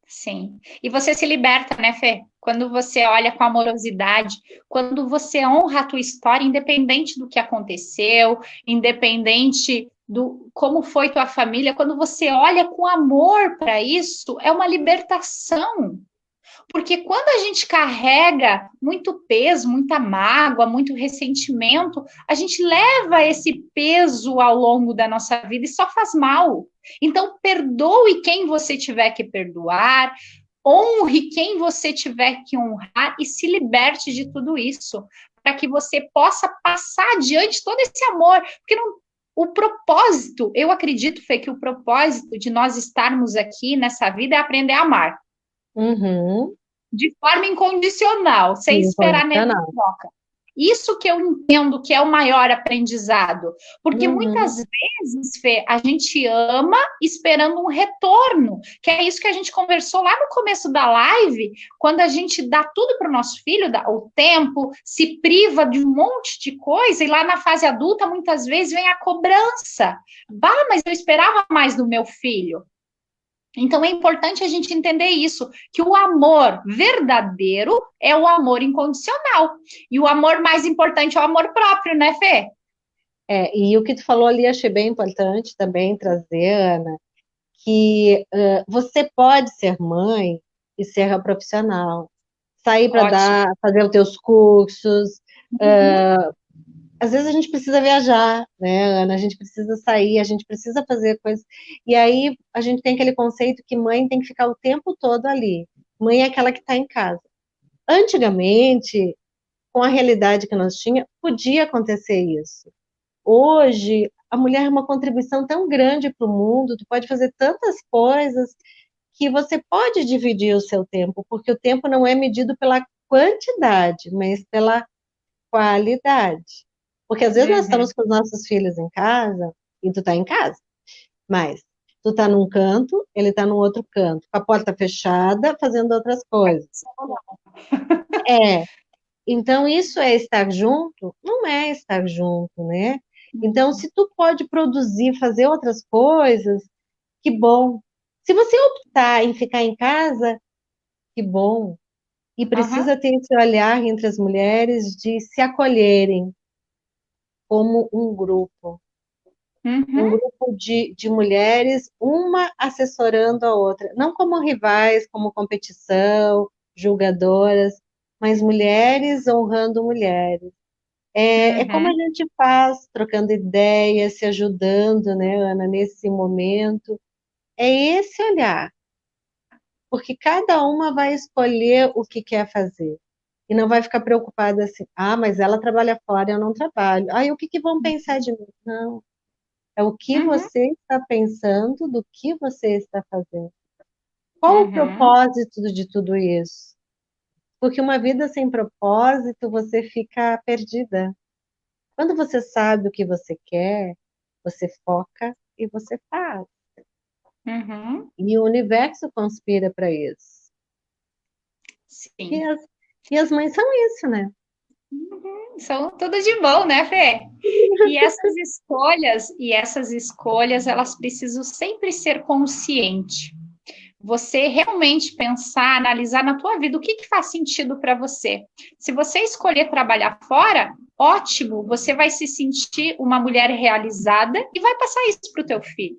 Speaker 1: Sim. E você se liberta, né, Fê? Quando você olha com amorosidade, quando você honra a tua história, independente do que aconteceu, independente do como foi tua família, quando você olha com amor para isso, é uma libertação. Porque quando a gente carrega muito peso, muita mágoa, muito ressentimento, a gente leva esse peso ao longo da nossa vida e só faz mal. Então, perdoe quem você tiver que perdoar, honre quem você tiver que honrar e se liberte de tudo isso, para que você possa passar adiante todo esse amor, porque não, o propósito, eu acredito, Fê, que o propósito de nós estarmos aqui nessa vida é aprender a amar
Speaker 2: Uhum.
Speaker 1: de forma incondicional, sem esperar nada em
Speaker 2: Incondicional.
Speaker 1: troca. Isso que eu entendo que é o maior aprendizado, porque
Speaker 2: Uhum.
Speaker 1: muitas vezes, Fê, a gente ama esperando um retorno, que é isso que a gente conversou lá no começo da live, quando a gente dá tudo para o nosso filho, dá o tempo, se priva de um monte de coisa, e lá na fase adulta, muitas vezes vem a cobrança. Bah, mas eu esperava mais do meu filho. Então é importante a gente entender isso, que o amor verdadeiro é o amor incondicional. E o amor mais importante é o amor próprio, né, Fê?
Speaker 2: E o que tu falou ali achei bem importante também trazer, Ana, que você pode ser mãe e ser a profissional, sair para
Speaker 1: Ótimo.
Speaker 2: dar, fazer os teus cursos.
Speaker 1: Uhum,
Speaker 2: Às vezes a gente precisa viajar, né, Ana? A gente precisa sair, a gente precisa fazer coisas. E aí a gente tem aquele conceito que mãe tem que ficar o tempo todo ali. Mãe é aquela que está em casa. Antigamente, com a realidade que nós tínhamos, podia acontecer isso. Hoje, a mulher é uma contribuição tão grande para o mundo, tu pode fazer tantas coisas que você pode dividir o seu tempo, porque o tempo não é medido pela quantidade, mas pela qualidade. Porque às vezes nós
Speaker 1: uhum.
Speaker 2: estamos com os nossos filhos em casa e tu tá em casa, mas tu tá num canto, ele tá no outro canto, com a porta fechada, fazendo outras coisas. É, então isso é estar junto? Não é estar junto, né? Então, se tu pode produzir, fazer outras coisas, que bom. Se você optar em ficar em casa, que bom. E
Speaker 1: Uhum,
Speaker 2: precisa ter esse olhar entre as mulheres de se acolherem como um
Speaker 1: uhum,
Speaker 2: grupo de mulheres, uma assessorando a outra, não como rivais, como competição, julgadoras, mas mulheres honrando mulheres. É como a
Speaker 1: uhum,
Speaker 2: gente faz, trocando ideias, se ajudando, né, Ana, nesse momento. É esse olhar, porque cada uma vai escolher o que quer fazer. E não vai ficar preocupada assim, mas ela trabalha fora, eu não trabalho. E o que que vão pensar de mim? Não, é o que
Speaker 1: uhum,
Speaker 2: você está pensando, do que você está fazendo. Qual o
Speaker 1: uhum,
Speaker 2: propósito de tudo isso? Porque uma vida sem propósito, você fica perdida. Quando você sabe o que você quer, você foca e você faz.
Speaker 1: uhum.
Speaker 2: E o universo conspira para isso. E
Speaker 1: Sim.
Speaker 2: as, e as mães são isso, né?
Speaker 1: São tudo de bom, né, Fê? E essas escolhas, elas precisam sempre ser conscientes. Você realmente pensar, analisar na tua vida o que faz sentido para você. Se você escolher trabalhar fora, ótimo, você vai se sentir uma mulher realizada e vai passar isso para o teu filho.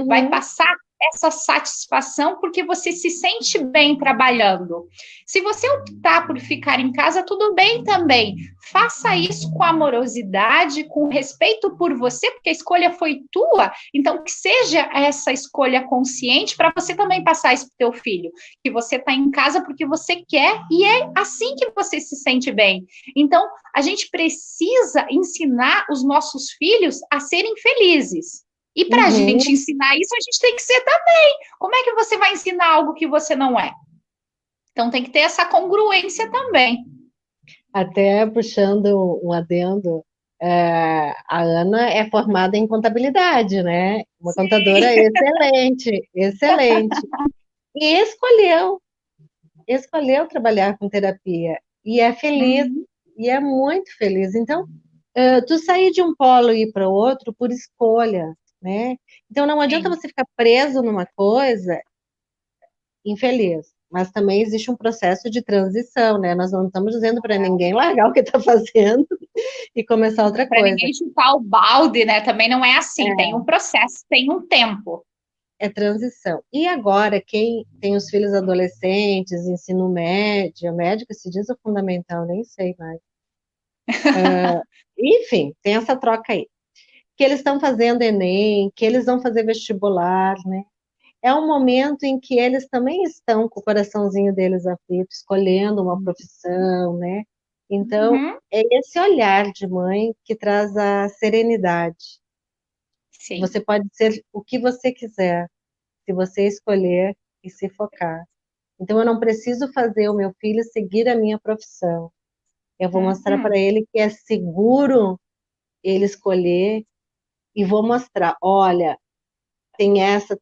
Speaker 1: Vai
Speaker 2: Uhum,
Speaker 1: passar essa satisfação porque você se sente bem trabalhando. Se você optar por ficar em casa, tudo bem também. Faça isso com amorosidade, com respeito por você, porque a escolha foi tua. Então, que seja essa escolha consciente para você também passar isso para o teu filho. Que você está em casa porque você quer e é assim que você se sente bem. Então, a gente precisa ensinar os nossos filhos a serem felizes. E para a
Speaker 2: Uhum.
Speaker 1: gente ensinar isso, a gente tem que ser também. Como é que você vai ensinar algo que você não é? Então tem que ter essa congruência também.
Speaker 2: Até puxando um adendo, a Ana é formada em contabilidade, né? Uma contadora
Speaker 1: Sim.
Speaker 2: excelente, excelente. E escolheu trabalhar com terapia. E é feliz,
Speaker 1: Uhum.
Speaker 2: e é muito feliz. Então, tu sair de um polo e ir para o outro por escolha, né? Então não adianta
Speaker 1: Sim.
Speaker 2: você ficar preso numa coisa infeliz, mas também existe um processo de transição, né? Nós não estamos dizendo para ninguém largar o que está fazendo e começar outra
Speaker 1: Para
Speaker 2: coisa.
Speaker 1: ninguém chutar o balde, né? Também não é assim. Tem
Speaker 2: É,
Speaker 1: um processo, tem um tempo.
Speaker 2: é transição. E agora, quem tem os filhos adolescentes, ensino médio, médio que se diz o fundamental, nem sei mais. Enfim, tem essa troca aí. Que eles estão fazendo Enem, que eles vão fazer vestibular, né? É um momento em que eles também estão com o coraçãozinho deles aflito, escolhendo uma profissão, né? Então,
Speaker 1: Uhum.
Speaker 2: é esse olhar de mãe que traz a serenidade.
Speaker 1: Sim.
Speaker 2: Você pode ser o que você quiser, se você escolher e se focar. Então, eu não preciso fazer o meu filho seguir a minha profissão. Eu vou mostrar para
Speaker 1: Uhum.
Speaker 2: ele que é seguro ele escolher e vou mostrar, olha, tem essa,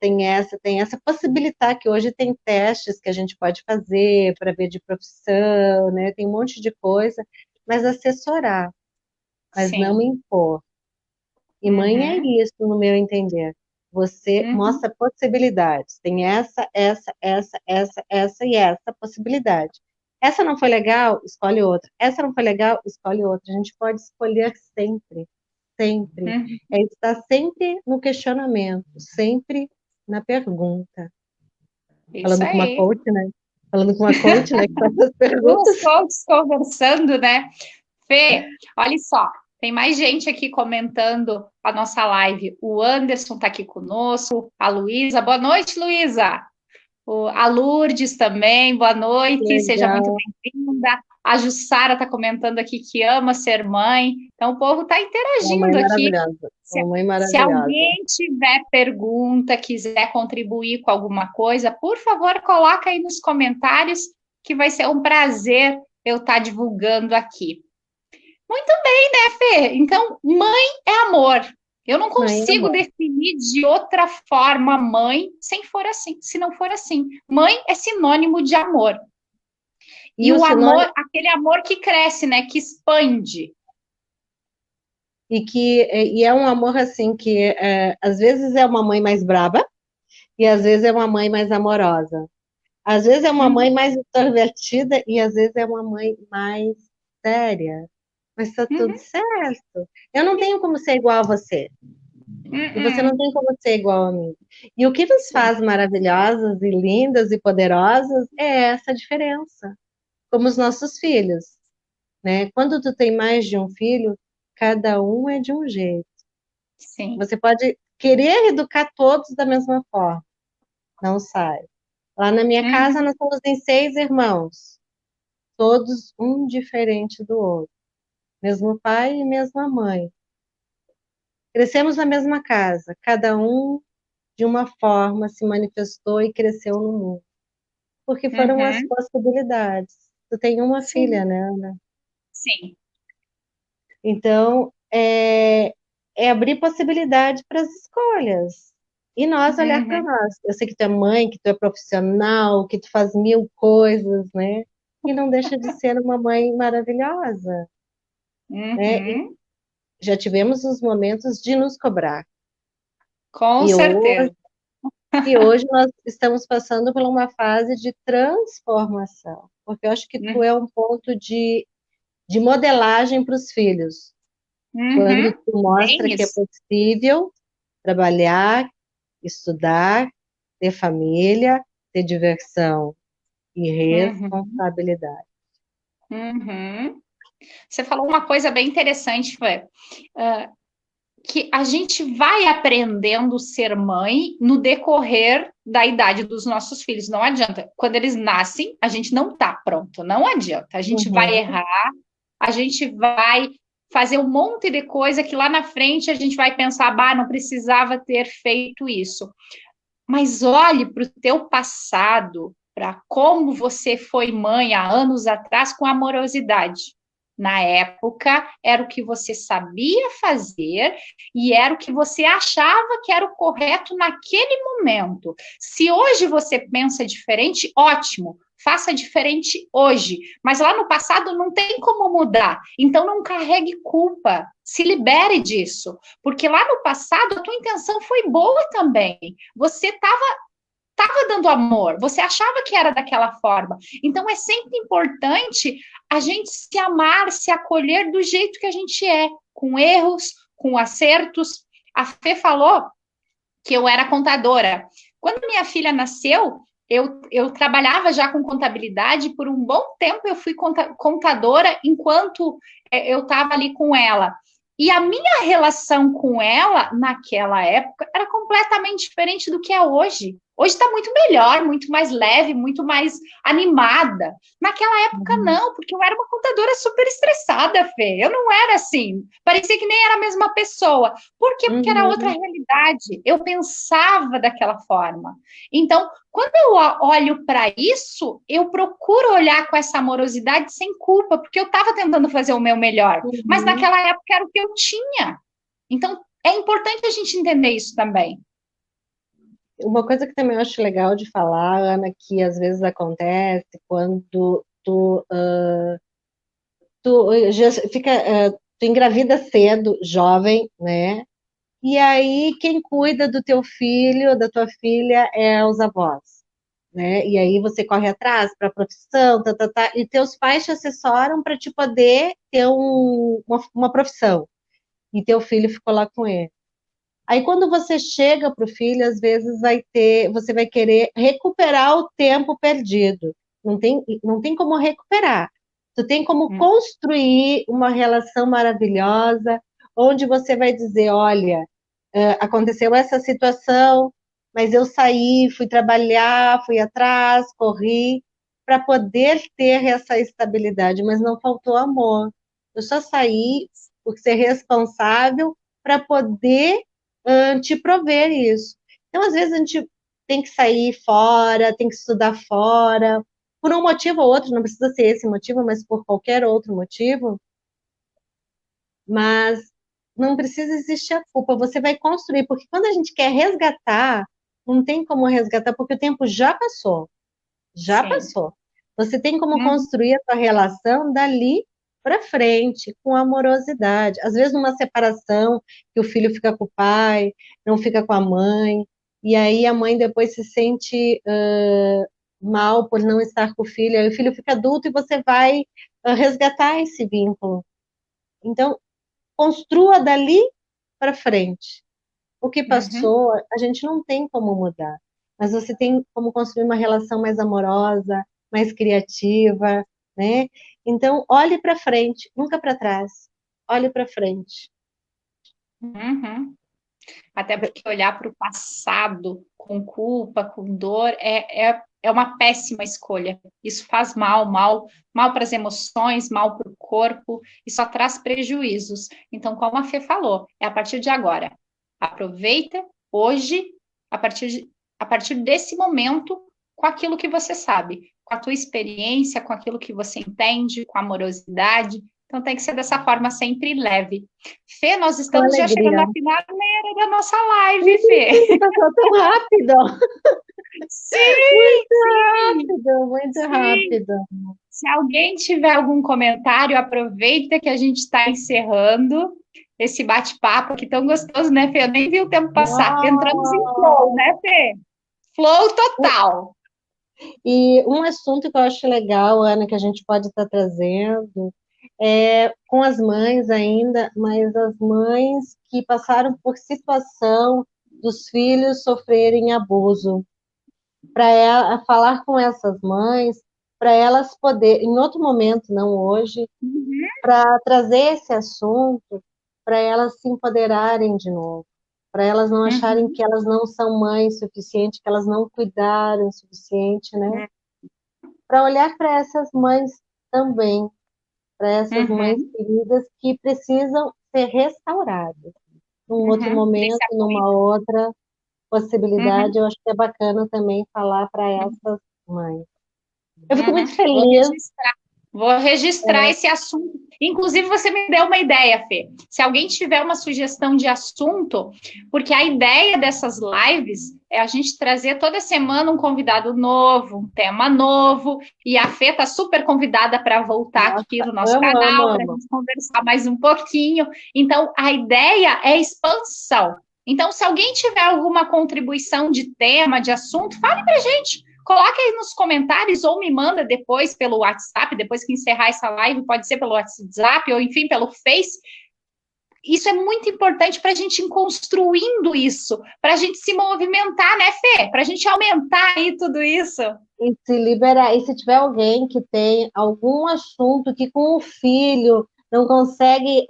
Speaker 2: possibilitar que hoje tem testes que a gente pode fazer para ver de profissão, né? Tem um monte de coisa, mas assessorar, mas não me
Speaker 1: Sim.
Speaker 2: impor. E mãe é
Speaker 1: Uhum.
Speaker 2: isso, no meu entender. Você
Speaker 1: Uhum.
Speaker 2: mostra possibilidades. Tem essa e essa possibilidade. Essa não foi legal? Escolhe outra. Essa não foi legal? Escolhe outra. A gente pode escolher sempre, sempre.
Speaker 1: Uhum.
Speaker 2: É estar sempre no questionamento, sempre na pergunta.
Speaker 1: Isso
Speaker 2: Falando com uma
Speaker 1: aí.
Speaker 2: coach, né? Falando com uma coach, né? Que faz as
Speaker 1: Duas
Speaker 2: perguntas.
Speaker 1: coaches conversando, né? Fê, olha só, tem mais gente aqui comentando a nossa live. O Anderson está aqui conosco, a Luísa. Boa noite, Luísa. A Lourdes também, boa noite, seja muito
Speaker 2: Legal.
Speaker 1: bem-vinda. A Jussara está comentando aqui que ama ser mãe. Então, o povo está
Speaker 2: Uma mãe
Speaker 1: interagindo aqui.
Speaker 2: maravilhosa.
Speaker 1: Se,
Speaker 2: Uma mãe
Speaker 1: se
Speaker 2: maravilhosa.
Speaker 1: alguém tiver pergunta, quiser contribuir com alguma coisa, por favor, coloca aí nos comentários, que vai ser um prazer eu estar divulgando aqui. Muito bem, né, Fê? Então, mãe é amor. Eu não
Speaker 2: Mãe,
Speaker 1: consigo
Speaker 2: amor.
Speaker 1: definir de outra forma mãe sem for assim, se não for assim. Mãe é sinônimo de amor.
Speaker 2: E
Speaker 1: E
Speaker 2: o
Speaker 1: o
Speaker 2: sinônimo,
Speaker 1: amor, aquele amor que cresce, né, que expande.
Speaker 2: e é um amor assim que às vezes é uma mãe mais braba e às vezes é uma mãe mais amorosa. Às vezes é uma mãe
Speaker 1: Uhum,
Speaker 2: mais extrovertida e às vezes é uma mãe mais séria. Mas está tudo
Speaker 1: uhum,
Speaker 2: certo. Eu não tenho como ser igual a você. E você não
Speaker 1: uhum.
Speaker 2: tem como ser igual a mim. E o que nos
Speaker 1: Sim.
Speaker 2: faz maravilhosas e lindas e poderosas é essa diferença. Como os nossos filhos, né? Quando tu tem mais de um filho, cada um é de um jeito.
Speaker 1: Sim.
Speaker 2: Você pode querer educar todos da mesma forma, não sai. Lá na minha casa,
Speaker 1: Uhum,
Speaker 2: nós somos em 6 irmãos, todos um diferente do outro. Mesmo pai e mesma mãe. Crescemos na mesma casa, cada um de uma forma se manifestou e cresceu no mundo. Porque foram as
Speaker 1: uhum.
Speaker 2: possibilidades. Tu tem uma
Speaker 1: Sim,
Speaker 2: filha, né, Ana?
Speaker 1: sim.
Speaker 2: Então, é abrir possibilidade para as escolhas. E nós olhar para
Speaker 1: Uhum,
Speaker 2: nós. Eu sei que tu é mãe, que tu é profissional, que tu faz mil coisas, né? E não deixa de ser uma mãe maravilhosa, né? E
Speaker 1: uhum.
Speaker 2: já tivemos os momentos de nos cobrar.
Speaker 1: Com
Speaker 2: E hoje,
Speaker 1: certeza.
Speaker 2: e hoje nós estamos passando por uma fase de transformação. Porque eu acho que tu é um ponto de modelagem para os filhos. Quando
Speaker 1: Uhum.
Speaker 2: tu
Speaker 1: Bem
Speaker 2: mostra que é
Speaker 1: isso.
Speaker 2: possível trabalhar, estudar ter família, ter diversão e
Speaker 1: Uhum,
Speaker 2: responsabilidade.
Speaker 1: uhum. Você falou uma coisa bem interessante, Fê, que a gente vai aprendendo a ser mãe no decorrer da idade dos nossos filhos. Não adianta. Quando eles nascem, a gente não está pronto. Não adianta. A gente vai
Speaker 2: Uhum,
Speaker 1: errar, a gente vai fazer um monte de coisa que lá na frente a gente vai pensar, bah, não precisava ter feito isso. Mas olhe para o teu passado, para como você foi mãe há anos atrás com amorosidade. Na época, era o que você sabia fazer e era o que você achava que era o correto naquele momento. Se hoje você pensa diferente, ótimo, faça diferente hoje. Mas lá no passado não tem como mudar. Então não carregue culpa. Se libere disso. Porque lá no passado a tua intenção foi boa também. Você estava dando amor, você achava que era daquela forma. Então é sempre importante a gente se amar, se acolher do jeito que a gente é, com erros, com acertos. A Fê falou que eu era contadora. Quando minha filha nasceu, eu trabalhava já com contabilidade, por um bom tempo eu fui contadora enquanto eu estava ali com ela. E a minha relação com ela, naquela época, era completamente diferente do que é hoje. Hoje está muito melhor, muito mais leve, muito mais animada. Naquela época,
Speaker 2: uhum,
Speaker 1: não, porque eu era uma contadora super estressada, Fê. Eu não era assim. Parecia que nem era a mesma pessoa. Por quê? Porque era outra
Speaker 2: uhum.
Speaker 1: realidade. Eu pensava daquela forma. Então, quando eu olho para isso, eu procuro olhar com essa amorosidade sem culpa, porque eu estava tentando fazer o meu melhor. Mas
Speaker 2: Uhum.
Speaker 1: naquela época era o que eu tinha. Então, é importante a gente entender isso também.
Speaker 2: Uma coisa que também eu acho legal de falar, Ana, que às vezes acontece quando tu já fica, tu engravida cedo, jovem, né? E aí quem cuida do teu filho, da tua filha, é os avós, né? E aí você corre atrás para a profissão, e teus pais te assessoram para te poder ter uma profissão. E teu filho ficou lá com ele. Aí quando você chega para o filho, às vezes você vai querer recuperar o tempo perdido. Não tem como recuperar. Tu tem como
Speaker 1: Hum,
Speaker 2: construir uma relação maravilhosa, onde você vai dizer, olha, aconteceu essa situação, mas eu saí, fui trabalhar, fui atrás, corri, para poder ter essa estabilidade, mas não faltou amor. Eu só saí por ser responsável para poder te prover isso. Então, às vezes, a gente tem que sair fora, tem que estudar fora, por um motivo ou outro, não precisa ser esse motivo, mas por qualquer outro motivo, mas não precisa existir a culpa, você vai construir, porque quando a gente quer resgatar, não tem como resgatar, porque o tempo já passou, já
Speaker 1: sim.
Speaker 2: passou. Você tem como
Speaker 1: Uhum.
Speaker 2: construir a sua relação dali para frente, com amorosidade. Às vezes, numa separação, que o filho fica com o pai, não fica com a mãe, e aí a mãe depois se sente mal por não estar com o filho, aí o filho fica adulto e você vai resgatar esse vínculo. Então, construa dali para frente. O que
Speaker 1: Uhum.
Speaker 2: passou, a gente não tem como mudar, mas você tem como construir uma relação mais amorosa, mais criativa, né? Então, olhe para frente, nunca para trás. Olhe para frente.
Speaker 1: Uhum. Até porque olhar para o passado com culpa, com dor, é uma péssima escolha. Isso faz mal, mal para as emoções, mal para o corpo, e só traz prejuízos. Então, como a Fê falou, é a partir de agora. Aproveita hoje, a partir, a partir desse momento, com aquilo que você sabe, com a tua experiência, com aquilo que você entende, com amorosidade. Então, tem que ser dessa forma sempre leve. Fê, nós
Speaker 2: Com
Speaker 1: estamos já chegando
Speaker 2: alegria.
Speaker 1: na finaleira da nossa live, Fê.
Speaker 2: Passou tão rápido,
Speaker 1: Sim,
Speaker 2: muito
Speaker 1: sim,
Speaker 2: rápido, muito
Speaker 1: sim.
Speaker 2: rápido.
Speaker 1: Se alguém tiver algum comentário, aproveita que a gente está encerrando esse bate-papo aqui tão gostoso, né, Fê? Eu nem vi o tempo passar. Entramos em flow,
Speaker 2: Uau!
Speaker 1: né, Fê? Flow total.
Speaker 2: E um assunto que eu acho legal, Ana, que a gente pode estar trazendo, é com as mães ainda, mas as mães que passaram por situação dos filhos sofrerem abuso. para ela falar com essas mães, para elas poder, em outro momento, não hoje,
Speaker 1: Uhum,
Speaker 2: para trazer esse assunto, para elas se empoderarem de novo, para elas não acharem
Speaker 1: uhum,
Speaker 2: que elas não são mães o suficiente, que elas não cuidaram o suficiente, né? Para olhar para essas mães também, para essas mães
Speaker 1: uhum,
Speaker 2: queridas que precisam ser restauradas. Num outro
Speaker 1: uhum.
Speaker 2: momento,
Speaker 1: Desse apoio.
Speaker 2: numa outra
Speaker 1: Uhum,
Speaker 2: possibilidade, eu acho que é bacana também falar para
Speaker 1: uhum,
Speaker 2: essas mães. Eu fico
Speaker 1: uhum.
Speaker 2: muito
Speaker 1: Vou
Speaker 2: feliz.
Speaker 1: registrar. Vou registrar
Speaker 2: É,
Speaker 1: esse assunto. Inclusive, você me deu uma ideia, Fê. Se alguém tiver uma sugestão de assunto, porque a ideia dessas lives é a gente trazer toda semana um convidado novo, um tema novo, e a Fê está super convidada para voltar aqui
Speaker 2: nossa,
Speaker 1: no nosso
Speaker 2: amo, amo,
Speaker 1: canal, para a
Speaker 2: amo.
Speaker 1: gente conversar mais um pouquinho. Então, a ideia é expansão. Então, se alguém tiver alguma contribuição de tema, de assunto, fale para a gente. Coloque aí nos comentários ou me manda depois pelo WhatsApp, depois que encerrar essa live, pode ser pelo WhatsApp ou enfim pelo Face. Isso é muito importante para a gente ir construindo isso, para a gente se movimentar, né, Fê? Para a gente aumentar aí tudo isso.
Speaker 2: E se liberar, e se tiver alguém que tem algum assunto que com o filho não consegue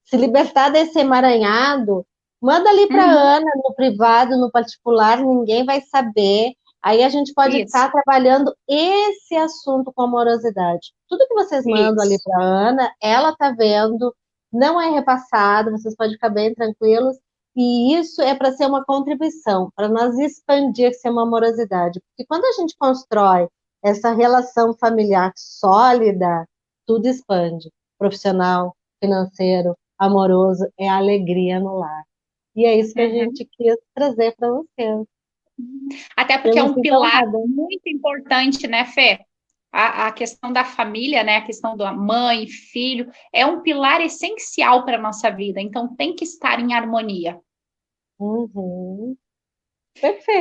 Speaker 2: se libertar desse emaranhado, manda ali para
Speaker 1: Uhum,
Speaker 2: Ana no privado, no particular, ninguém vai saber. Aí a gente pode
Speaker 1: isso,
Speaker 2: estar trabalhando esse assunto com amorosidade. Tudo que vocês mandam ali
Speaker 1: isso.
Speaker 2: para Ana, ela está vendo, não é repassado, vocês podem ficar bem tranquilos. E isso é para ser uma contribuição, para nós expandir ser uma amorosidade. Porque quando a gente constrói essa relação familiar sólida, tudo expande. Profissional, financeiro, amoroso, é alegria no lar. E é isso que a
Speaker 1: Uhum.
Speaker 2: gente quis trazer para vocês.
Speaker 1: Até
Speaker 2: Eu
Speaker 1: porque é
Speaker 2: me
Speaker 1: um
Speaker 2: sinto
Speaker 1: pilar
Speaker 2: honrada.
Speaker 1: muito importante, né, Fê? A questão da família, né? A questão da mãe, filho, é um pilar essencial para a nossa vida. Então tem que estar em harmonia.
Speaker 2: Uhum.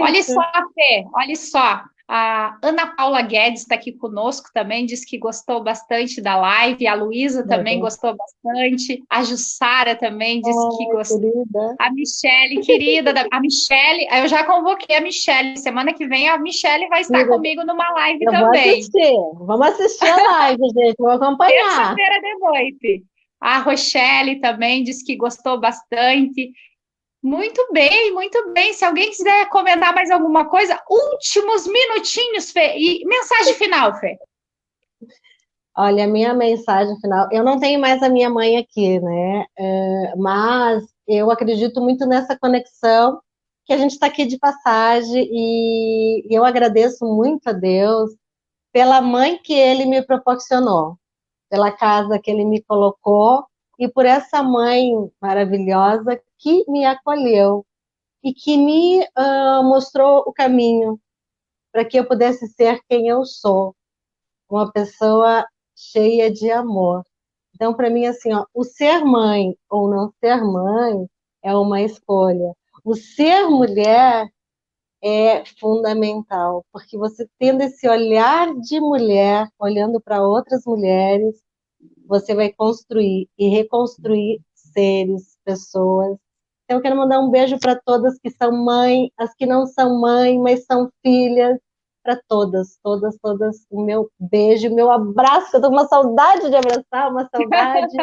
Speaker 1: Olha só,
Speaker 2: Perfeito.
Speaker 1: Fê, olha só. A Ana Paula Guedes está aqui conosco também, disse que gostou bastante da live. A Luísa também
Speaker 2: Uhum.
Speaker 1: gostou bastante. A Jussara também disse que
Speaker 2: Ai,
Speaker 1: gostou.
Speaker 2: querida.
Speaker 1: A Michele, querida, a Michele, eu já convoquei a Michele. Semana que vem a Michele vai estar
Speaker 2: Querida,
Speaker 1: comigo numa live
Speaker 2: eu vou
Speaker 1: também.
Speaker 2: assistir. Vamos assistir a live, gente. Vou acompanhar.
Speaker 1: Terça-feira de noite. A Rochelle também disse que gostou bastante. Muito bem, muito bem. Se alguém quiser comentar mais alguma coisa, últimos minutinhos, Fê. E mensagem final, Fê.
Speaker 2: Olha, a minha mensagem final. Eu não tenho mais a minha mãe aqui, né? Mas eu acredito muito nessa conexão que a gente está aqui de passagem e eu agradeço muito a Deus pela mãe que ele me proporcionou, pela casa que ele me colocou e por essa mãe maravilhosa que me acolheu e que me mostrou o caminho para que eu pudesse ser quem eu sou, uma pessoa cheia de amor. Então, para mim, assim, ó, o ser mãe ou não ser mãe é uma escolha. O ser mulher é fundamental, porque você tendo esse olhar de mulher, olhando para outras mulheres, você vai construir e reconstruir seres, pessoas. Então, eu quero mandar um beijo para todas que são mãe, as que não são mãe, mas são filhas, para todas, todas, todas. O meu beijo, o meu abraço. Eu tô com uma saudade de abraçar, uma saudade.